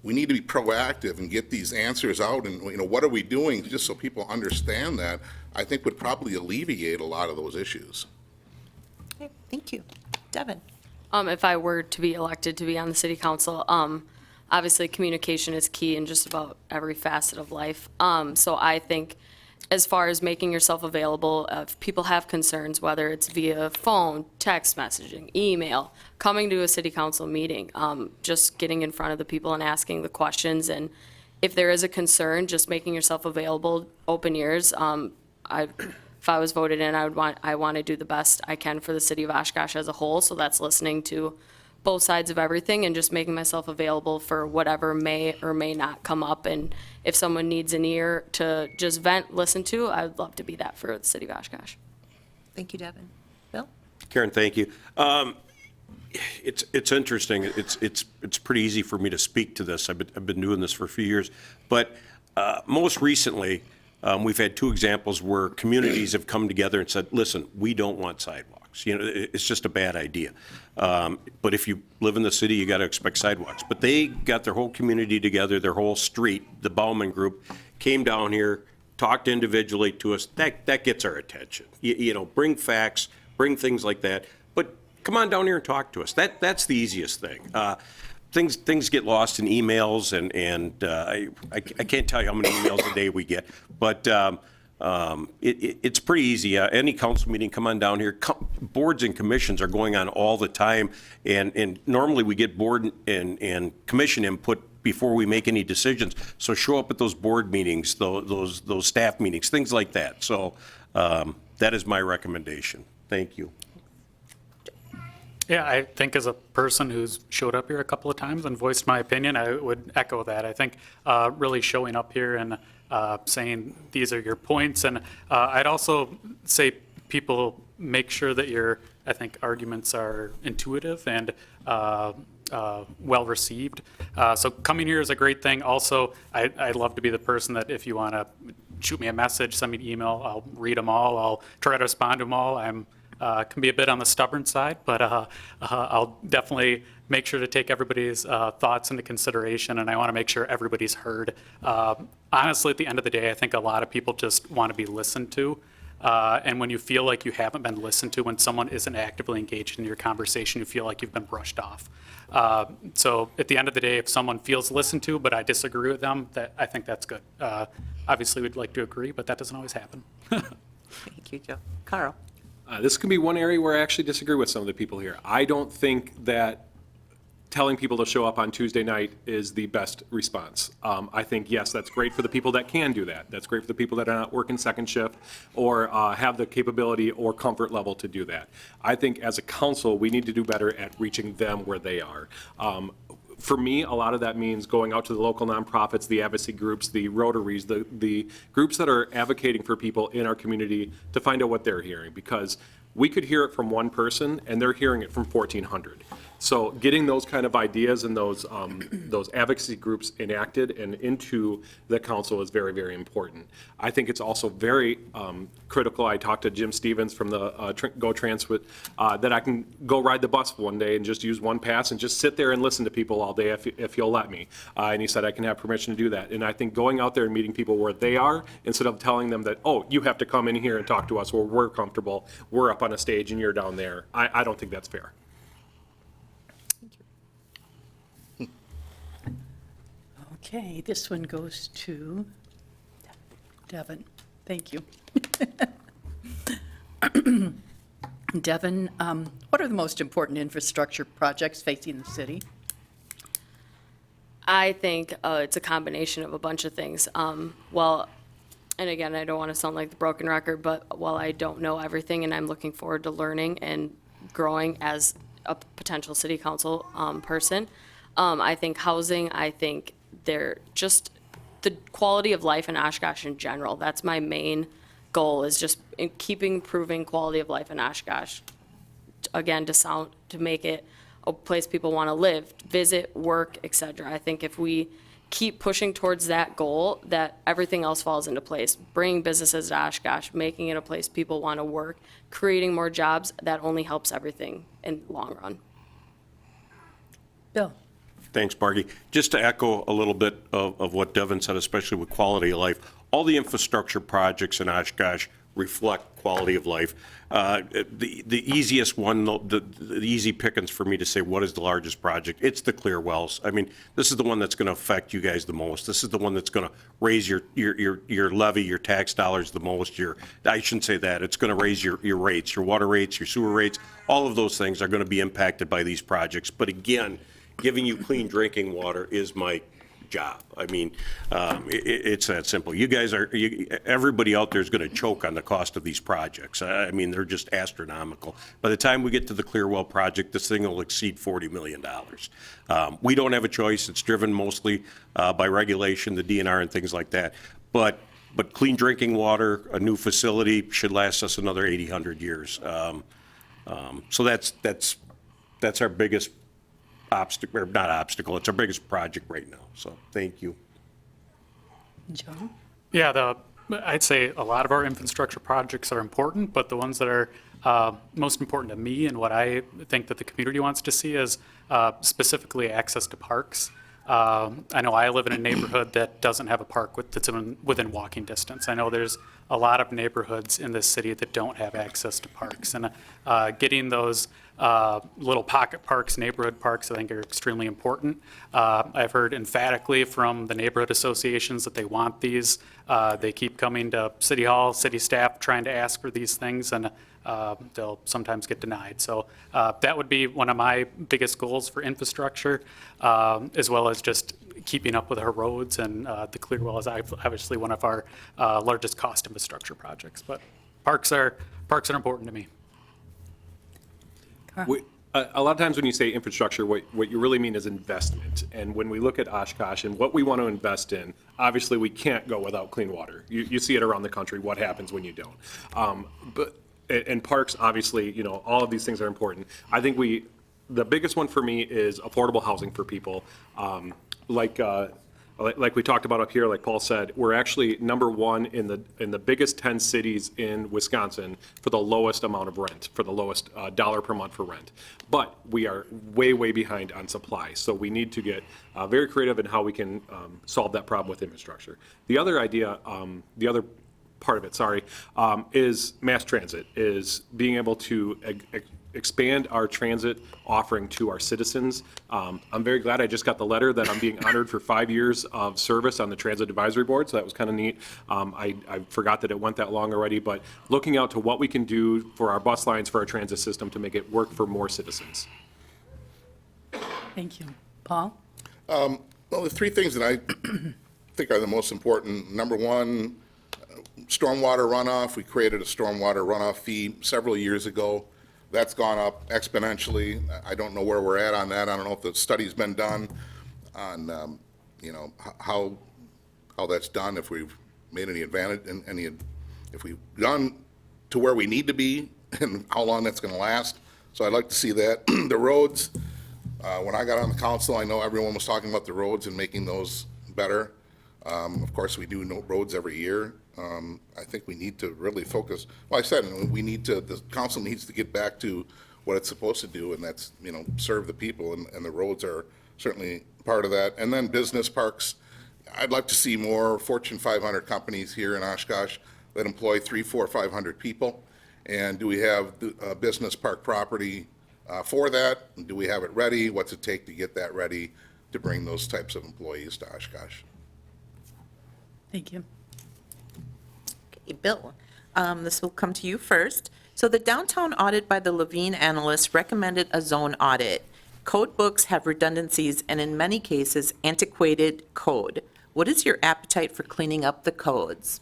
We need to be proactive and get these answers out, and what are we doing just so people understand that, I think would probably alleviate a lot of those issues. Okay, thank you. Devin? If I were to be elected to be on the city council, obviously communication is key in just about every facet of life. So I think as far as making yourself available, if people have concerns, whether it's via phone, text messaging, email, coming to a city council meeting, just getting in front of the people and asking the questions. And if there is a concern, just making yourself available, open ears. If I was voted in, I want to do the best I can for the city of Oshkosh as a whole. So that's listening to both sides of everything and just making myself available for whatever may or may not come up. And if someone needs an ear to just vent, listen to, I'd love to be that for the city of Oshkosh. Thank you, Devin. Bill? Karen, thank you. It's interesting. It's pretty easy for me to speak to this. I've been doing this for a few years, but most recently, we've had two examples where communities have come together and said, listen, we don't want sidewalks. It's just a bad idea. But if you live in the city, you got to expect sidewalks. But they got their whole community together, their whole street, the Bauman Group, came down here, talked individually to us. That gets our attention. Bring facts, bring things like that. But come on down here and talk to us. That's the easiest thing. Things get lost in emails, and I can't tell you how many emails a day we get, but it's pretty easy. Any council meeting, come on down here. Boards and commissions are going on all the time, and normally we get board and commission input before we make any decisions. So show up at those board meetings, those staff meetings, things like that. So that is my recommendation. Thank you. Yeah, I think as a person who's showed up here a couple of times and voiced my opinion, I would echo that. I think really showing up here and saying these are your points. And I'd also say people make sure that your, I think, arguments are intuitive and well received. So coming here is a great thing. Also, I'd love to be the person that if you want to shoot me a message, send me an email, I'll read them all. I'll try to respond to them all. Can be a bit on the stubborn side, but I'll definitely make sure to take everybody's thoughts into consideration, and I want to make sure everybody's heard. Honestly, at the end of the day, I think a lot of people just want to be listened to, and when you feel like you haven't been listened to, when someone isn't actively engaged in your conversation, you feel like you've been brushed off. So at the end of the day, if someone feels listened to, but I disagree with them, I think that's good. Obviously, we'd like to agree, but that doesn't always happen. Thank you, Joe. Carl? This can be one area where I actually disagree with some of the people here. I don't think that telling people to show up on Tuesday night is the best response. I think, yes, that's great for the people that can do that. That's great for the people that are not working second shift or have the capability or comfort level to do that. I think as a council, we need to do better at reaching them where they are. For me, a lot of that means going out to the local nonprofits, the advocacy groups, the Rotaries, the groups that are advocating for people in our community to find out what they're hearing, because we could hear it from one person and they're hearing it from 1,400. So getting those kind of ideas and those advocacy groups enacted and into the council is very, very important. I think it's also very critical. I talked to Jim Stevens from the Go Transit that I can go ride the bus one day and just use one pass and just sit there and listen to people all day if you'll let me. And he said I can have permission to do that. And I think going out there and meeting people where they are, instead of telling them that, oh, you have to come in here and talk to us where we're comfortable, we're up on a stage and you're down there. I don't think that's fair. Okay, this one goes to Devin. Thank you. Devin, what are the most important infrastructure projects facing the city? I think it's a combination of a bunch of things. Well, and again, I don't want to sound like the broken record, but while I don't know everything and I'm looking forward to learning and growing as a potential city council person, I think housing, I think they're just the quality of life in Oshkosh in general. That's my main goal, is just keeping improving quality of life in Oshkosh. Again, to make it a place people want to live, visit, work, etc. I think if we keep pushing towards that goal, that everything else falls into place. Bringing businesses to Oshkosh, making it a place people want to work, creating more jobs, that only helps everything in the long run. Bill? Thanks, Margie. Just to echo a little bit of what Devin said, especially with quality of life, all the infrastructure projects in Oshkosh reflect quality of life. The easiest one, the easy pickings for me to say what is the largest project, it's the clear wells. I mean, this is the one that's going to affect you guys the most. This is the one that's going to raise your levy, your tax dollars the most. I shouldn't say that. It's going to raise your rates, your water rates, your sewer rates. All of those things are going to be impacted by these projects. But again, giving you clean drinking water is my job. I mean, it's that simple. You guys everybody out there is going to choke on the cost of these projects. I mean, they're just astronomical. By the time we get to the Clearwell project, this thing will exceed $40 million. We don't have a choice. It's driven mostly by regulation, the DNR and things like that. But clean drinking water, a new facility should last us another 80, 100 years. So that's our biggest obstacle, or not obstacle, it's our biggest project right now. So thank you. John? Yeah, I'd say a lot of our infrastructure projects are important, but the ones that are most important to me and what I think that the community wants to see is specifically access to parks. I know I live in a neighborhood that doesn't have a park that's within walking distance. I know there's a lot of neighborhoods in this city that don't have access to parks, and getting those little pocket parks, neighborhood parks, I think are extremely important. I've heard emphatically from the neighborhood associations that they want these. They keep coming to City Hall, city staff trying to ask for these things, and they'll sometimes get denied. So that would be one of my biggest goals for infrastructure, as well as just keeping up with our roads, and the Clearwell is obviously one of our largest cost infrastructure projects. But parks are important to me. A lot of times when you say infrastructure, what you really mean is investment. And when we look at Oshkosh and what we want to invest in, obviously we can't go without clean water. You see it around the country, what happens when you don't. And parks, obviously, you know, all of these things are important. I think the biggest one for me is affordable housing for people. Like we talked about up here, like Paul said, we're actually #1 in the biggest 10 cities in Wisconsin for the lowest amount of rent, for the lowest dollar per month for rent. But we are way, way behind on supply. So we need to get very creative in how we can solve that problem with infrastructure. The other idea, the other part of it, is mass transit, is being able to expand our transit offering to our citizens. I'm very glad I just got the letter that I'm being honored for 5 years of service on the Transit Advisory Board, so that was kind of neat. I forgot that it went that long already, but looking out to what we can do for our bus lines, for our transit system to make it work for more citizens. Thank you. Paul? Well, the three things that I think are the most important, number one, stormwater runoff. We created a stormwater runoff fee several years ago. That's gone up exponentially. I don't know where we're at on that. I don't know if the study's been done on, how that's done, if we've made any advantage, if we've gone to where we need to be, and how long that's going to last. So I'd like to see that. The roads, when I got on the council, I know everyone was talking about the roads and making those better. Of course, we do roads every year. I think we need to really focus, well, I said, the council needs to get back to what it's supposed to do, and that's, serve the people, and the roads are certainly part of that. And then business parks. I'd like to see more Fortune 500 companies here in Oshkosh that employ 300, 400, 500 people. And do we have a business park property for that? Do we have it ready? What's it take to get that ready to bring those types of employees to Oshkosh? Thank you. Okay, Bill, this will come to you first. So the downtown audit by the Levine analysts recommended a zone audit. Code books have redundancies and in many cases antiquated code. What is your appetite for cleaning up the codes?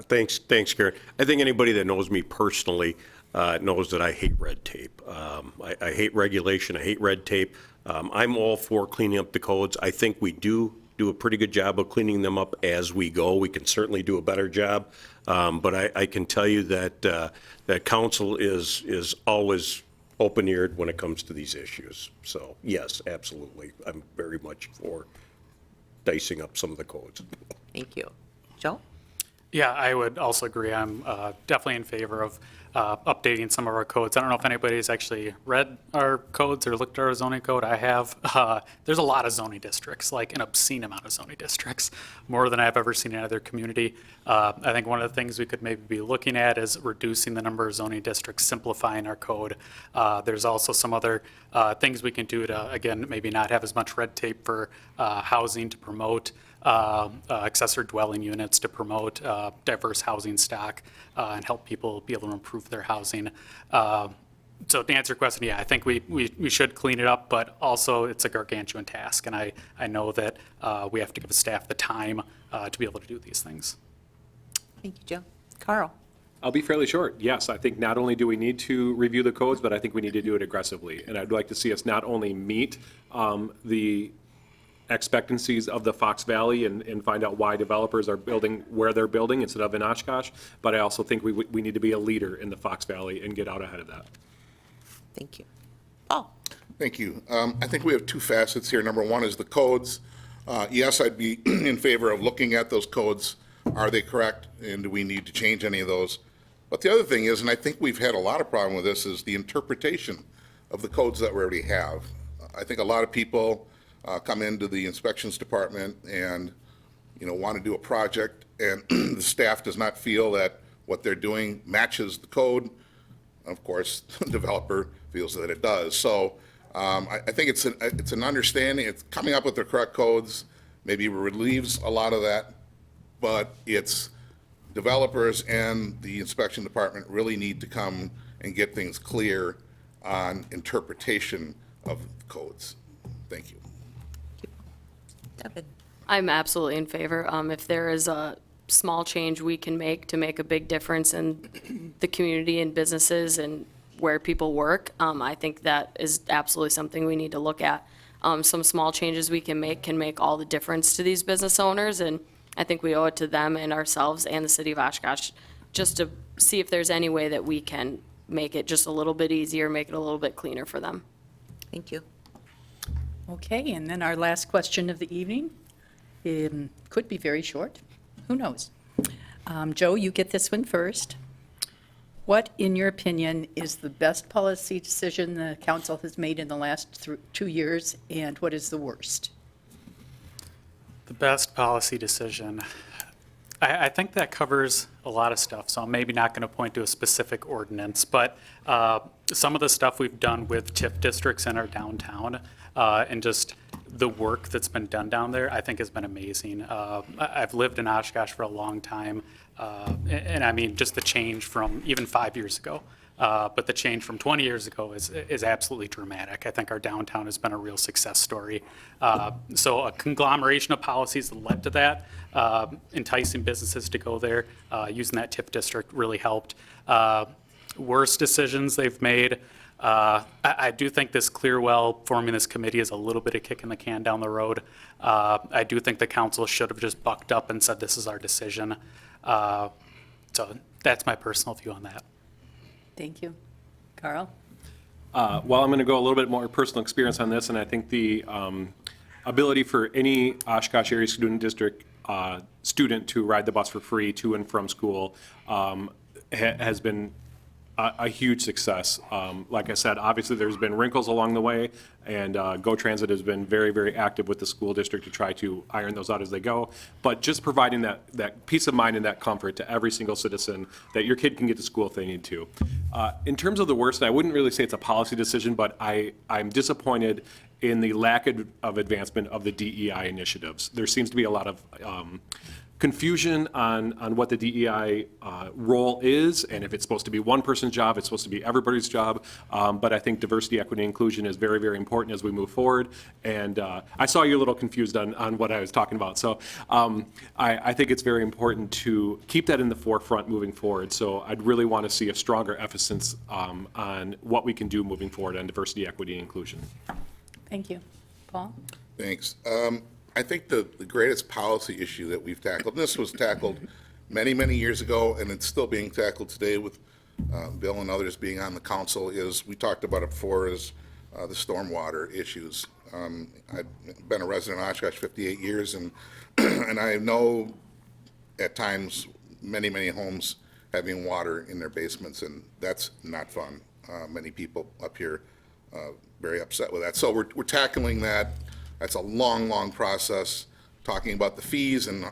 Thanks, Karen. I think anybody that knows me personally knows that I hate red tape. I hate regulation, I hate red tape. I'm all for cleaning up the codes. I think we do a pretty good job of cleaning them up as we go. We can certainly do a better job. But I can tell you that that council is always open-eared when it comes to these issues. So yes, absolutely. I'm very much for dicing up some of the codes. Thank you. Joe? Yeah, I would also agree. I'm definitely in favor of updating some of our codes. I don't know if anybody's actually read our codes or looked at our zoning code. I have. There's a lot of zoning districts, like an obscene amount of zoning districts, more than I've ever seen in other community. I think one of the things we could maybe be looking at is reducing the number of zoning districts, simplifying our code. There's also some other things we can do to, again, maybe not have as much red tape for housing to promote accessory dwelling units, to promote diverse housing stock and help people be able to improve their housing. So to answer your question, yeah, I think we should clean it up, but also it's a gargantuan task. And I know that we have to give the staff the time to be able to do these things. Thank you, Joe. Carl? I'll be fairly short. Yes, I think not only do we need to review the codes, but I think we need to do it aggressively. And I'd like to see us not only meet the expectancies of the Fox Valley and find out why developers are building where they're building instead of in Oshkosh, but I also think we need to be a leader in the Fox Valley and get out ahead of that. Thank you. Paul? Thank you. I think we have two facets here. Number one is the codes. Yes, I'd be in favor of looking at those codes. Are they correct, and do we need to change any of those? But the other thing is, and I think we've had a lot of problem with this, is the interpretation of the codes that we already have. I think a lot of people come into the inspections department and, want to do a project, and the staff does not feel that what they're doing matches the code. Of course, the developer feels that it does. So I think it's an understanding, it's coming up with the correct codes, maybe relieves a lot of that, but it's developers and the inspection department really need to come and get things clear on interpretation of codes. Thank you. Devin? I'm absolutely in favor. If there is a small change we can make to make a big difference in the community and businesses and where people work, I think that is absolutely something we need to look at. Some small changes we can make all the difference to these business owners, and I think we owe it to them and ourselves and the city of Oshkosh just to see if there's any way that we can make it just a little bit easier, make it a little bit cleaner for them. Thank you. Okay, and then our last question of the evening could be very short. Who knows? Joe, you get this one first. What, in your opinion, is the best policy decision the council has made in the last 2 years, and what is the worst? The best policy decision. I think that covers a lot of stuff, so I'm maybe not going to point to a specific ordinance, but some of the stuff we've done with TIF districts in our downtown and just the work that's been done down there, I think has been amazing. I've lived in Oshkosh for a long time, and I mean, just the change from even 5 years ago But the change from 20 years ago is absolutely dramatic. I think our downtown has been a real success story. So a conglomeration of policies that led to that, enticing businesses to go there, using that TIF district really helped. Worst decisions they've made. I do think this Clearwell, forming this committee, is a little bit of kicking the can down the road. I do think the council should have just bucked up and said, this is our decision. So that's my personal view on that. Thank you. Carl? Well, I'm going to go a little bit more personal experience on this, and I think the ability for any Oshkosh Area Student District student to ride the bus for free to and from school has been a huge success. Like I said, obviously there's been wrinkles along the way, and Go Transit has been very, very active with the school district to try to iron those out as they go. But just providing that peace of mind and that comfort to every single citizen that your kid can get to school if they need to. In terms of the worst, I wouldn't really say it's a policy decision, but I'm disappointed in the lack of advancement of the DEI initiatives. There seems to be a lot of confusion on what the DEI role is, and if it's supposed to be one person's job, it's supposed to be everybody's job. But I think diversity, equity, inclusion is very, very important as we move forward. And I saw you a little confused on what I was talking about. So I think it's very important to keep that in the forefront moving forward. So I'd really want to see a stronger emphasis on what we can do moving forward on diversity, equity, and inclusion. Thank you. Paul? Thanks. I think the greatest policy issue that we've tackled, and this was tackled many, many years ago, and it's still being tackled today with Bill and others being on the council, is, we talked about it before, is the stormwater issues. I've been a resident of Oshkosh 58 years, and and I know at times many, many homes having water in their basements, and that's not fun. Many people up here very upset with that. So we're tackling that. That's a long, long process, talking about the fees and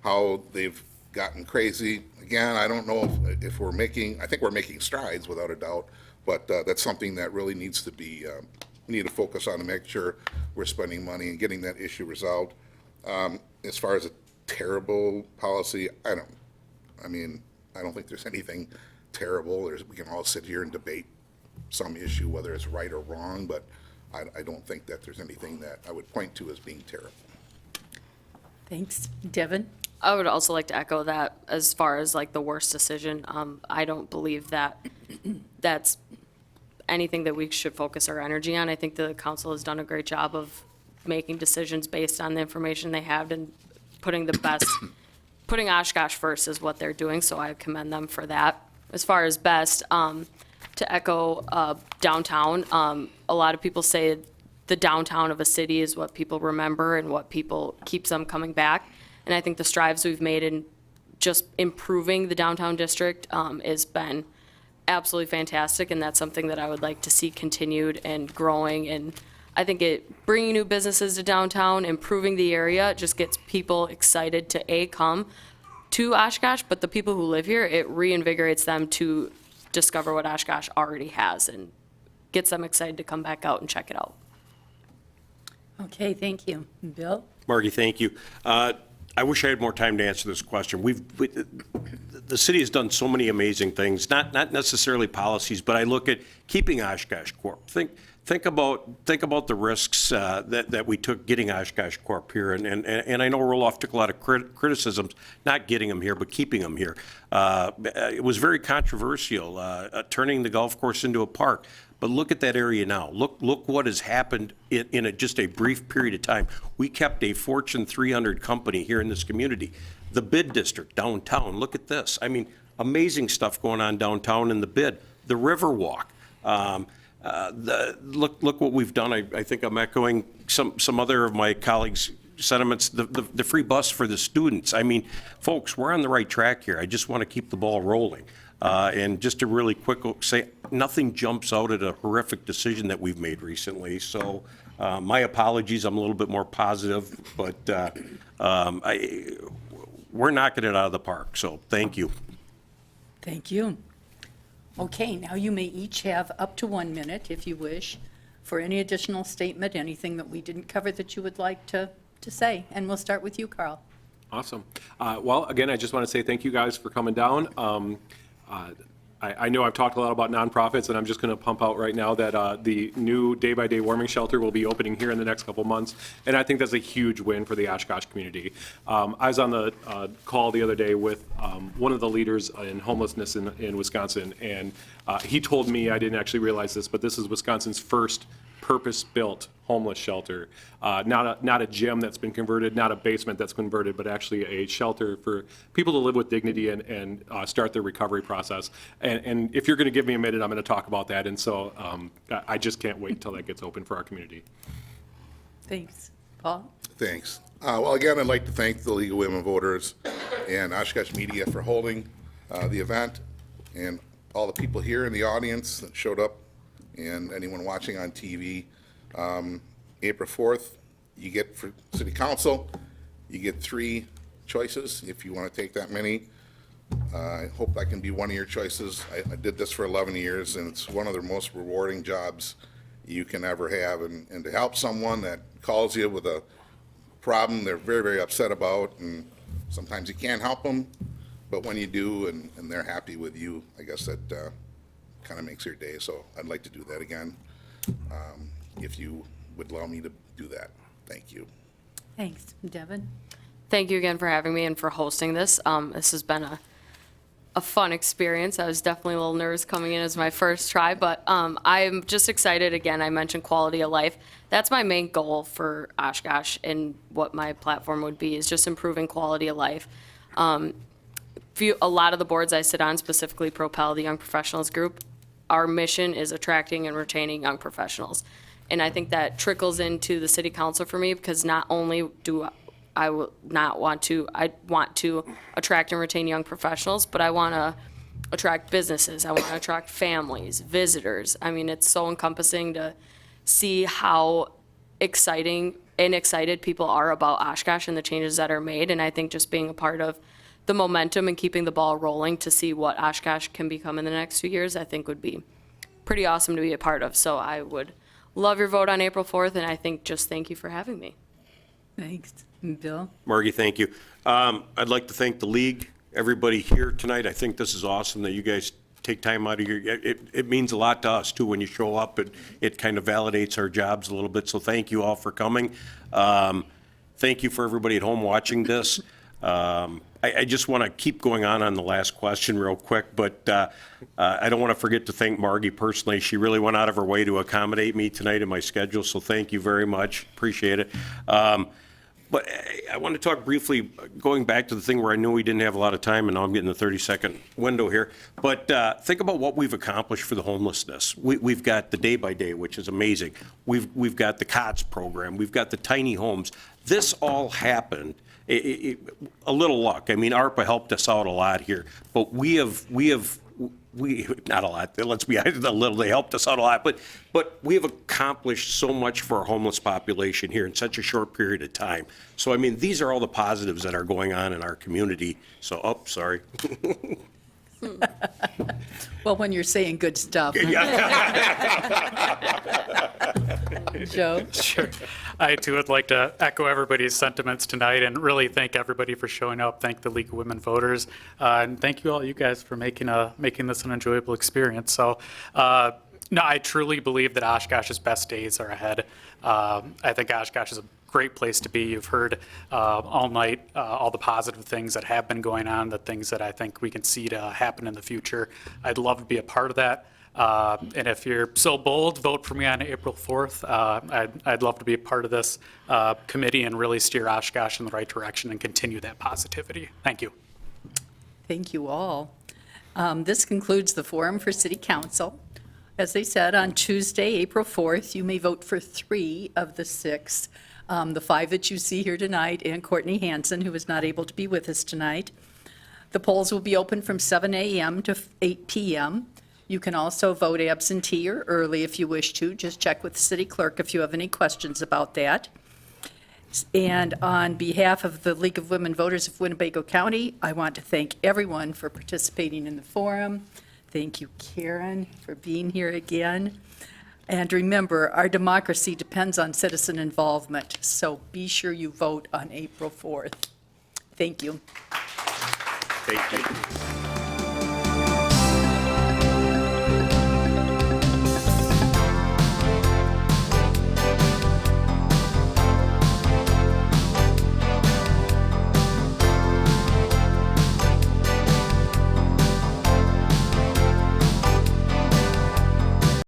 how they've gotten crazy. Again, I don't know if we're making, I think we're making strides without a doubt, but that's something that really needs to be, we need to focus on to make sure we're spending money and getting that issue resolved. As far as a terrible policy, I don't think there's anything terrible. We can all sit here and debate some issue, whether it's right or wrong, but I don't think that there's anything that I would point to as being terrible. Thanks. Devin? I would also like to echo that as far as like the worst decision. I don't believe that that's anything that we should focus our energy on. I think the council has done a great job of making decisions based on the information they have and putting putting Oshkosh first is what they're doing, so I commend them for that. As far as best, to echo downtown, a lot of people say the downtown of a city is what people remember and what people keeps them coming back. And I think the strides we've made in just improving the downtown district has been absolutely fantastic, and that's something that I would like to see continued and growing. And I think bringing new businesses to downtown, improving the area, just gets people excited to come to Oshkosh, but the people who live here, it reinvigorates them to discover what Oshkosh already has and gets them excited to come back out and check it out. Okay, thank you. Bill? Margie, thank you. I wish I had more time to answer this question. The city has done so many amazing things, not necessarily policies, but I look at keeping Oshkosh Corp. Think about the risks that we took getting Oshkosh Corp here, and I know Roloff took a lot of criticisms, not getting them here, but keeping them here. It was very controversial, turning the golf course into a park. But look at that area now. Look what has happened in just a brief period of time. We kept a Fortune 300 company here in this community. The bid district downtown, look at this. I mean, amazing stuff going on downtown in the bid. The Riverwalk. Look what we've done. I think I'm echoing some other of my colleagues' sentiments. The free bus for the students. I mean, folks, we're on the right track here. I just want to keep the ball rolling. And just to really quick say, nothing jumps out at a horrific decision that we've made recently. So my apologies, I'm a little bit more positive, but we're knocking it out of the park. So thank you. Thank you. Okay, now you may each have up to 1 minute, if you wish, for any additional statement, anything that we didn't cover that you would like to say. And we'll start with you, Carl. Awesome. Well, again, I just want to say thank you guys for coming down. I know I've talked a lot about nonprofits, and I'm just going to pump out right now that the new day-by-day warming shelter will be opening here in the next couple months, and I think that's a huge win for the Oshkosh community. I was on the call the other day with one of the leaders in homelessness in Wisconsin, and he told me, I didn't actually realize this, but this is Wisconsin's first purpose-built homeless shelter. Not a gym that's been converted, not a basement that's converted, but actually a shelter for people to live with dignity and start their recovery process. And if you're going to give me a minute, I'm going to talk about that. And so I just can't wait until that gets open for our community. Thanks. Paul? Thanks. Well, again, I'd like to thank the League of Women Voters and Oshkosh Media for holding the event, and all the people here in the audience that showed up, and anyone watching on TV. April 4th, you get for City Council, you get 3 choices if you want to take that many. I hope I can be one of your choices. I did this for 11 years, and it's one of the most rewarding jobs you can ever have. And to help someone that calls you with a problem they're very, very upset about, and sometimes you can't help them, but when you do and they're happy with you, I guess that kind of makes your day. So I'd like to do that again, if you would allow me to do that. Thank you. Thanks. Devin? Thank you again for having me and for hosting this. This has been a fun experience. I was definitely a little nervous coming in as my first try, but I'm just excited. Again, I mentioned quality of life. That's my main goal for Oshkosh, and what my platform would be is just improving quality of life. A lot of the boards I sit on, specifically Propel, the Young Professionals Group, our mission is attracting and retaining young professionals. And I think that trickles into the city council for me, because not only do I want to attract and retain young professionals, but I want to attract businesses. I want to attract families, visitors. I mean, it's so encompassing to see how excited people are about Oshkosh and the changes that are made. And I think just being a part of the momentum and keeping the ball rolling to see what Oshkosh can become in the next few years, I think would be pretty awesome to be a part of. So I would love your vote on April 4th, and I think just thank you for having me. Thanks. Bill? Margie, thank you. I'd like to thank the league, everybody here tonight. I think this is awesome that you guys take time out of your, it means a lot to us too when you show up. It kind of validates our jobs a little bit. So thank you all for coming. Thank you for everybody at home watching this. I just want to keep going on the last question real quick, but I don't want to forget to thank Margie personally. She really went out of her way to accommodate me tonight in my schedule, so thank you very much. Appreciate it. But I want to talk briefly, going back to the thing where I knew we didn't have a lot of time, and now I'm getting the 30-second window here. But think about what we've accomplished for the homelessness. We've got the day-by-day, which is amazing. We've got the COTS program. We've got the tiny homes. This all happened. A little luck. I mean, ARPA helped us out a lot here, but we not a lot. Let's be honest, a little. They helped us out a lot, but we have accomplished so much for our homeless population here in such a short period of time. So I mean, these are all the positives that are going on in our community. So, sorry. Well, when you're saying good stuff. Joe? Sure. I too would like to echo everybody's sentiments tonight and really thank everybody for showing up. Thank the League of Women Voters, and thank you all, you guys, for making this an enjoyable experience. So, no, I truly believe that Oshkosh's best days are ahead. I think Oshkosh is a great place to be. You've heard all night all the positive things that have been going on, the things that I think we can see to happen in the future. I'd love to be a part of that. And if you're so bold, vote for me on April 4th. I'd love to be a part of this committee and really steer Oshkosh in the right direction and continue that positivity. Thank you. Thank you all. This concludes the forum for City Council. As I said, on Tuesday, April 4th, you may vote for 3 of the 6, the 5 that you see here tonight, and Courtney Hansen, who is not able to be with us tonight. The polls will be open from 7 a.m. to 8 p.m. You can also vote absentee or early if you wish to. Just check with the city clerk if you have any questions about that. And on behalf of the League of Women Voters of Winnebago County, I want to thank everyone for participating in the forum. Thank you, Karen, for being here again. And remember, our democracy depends on citizen involvement, so be sure you vote on April 4th. Thank you. Thank you.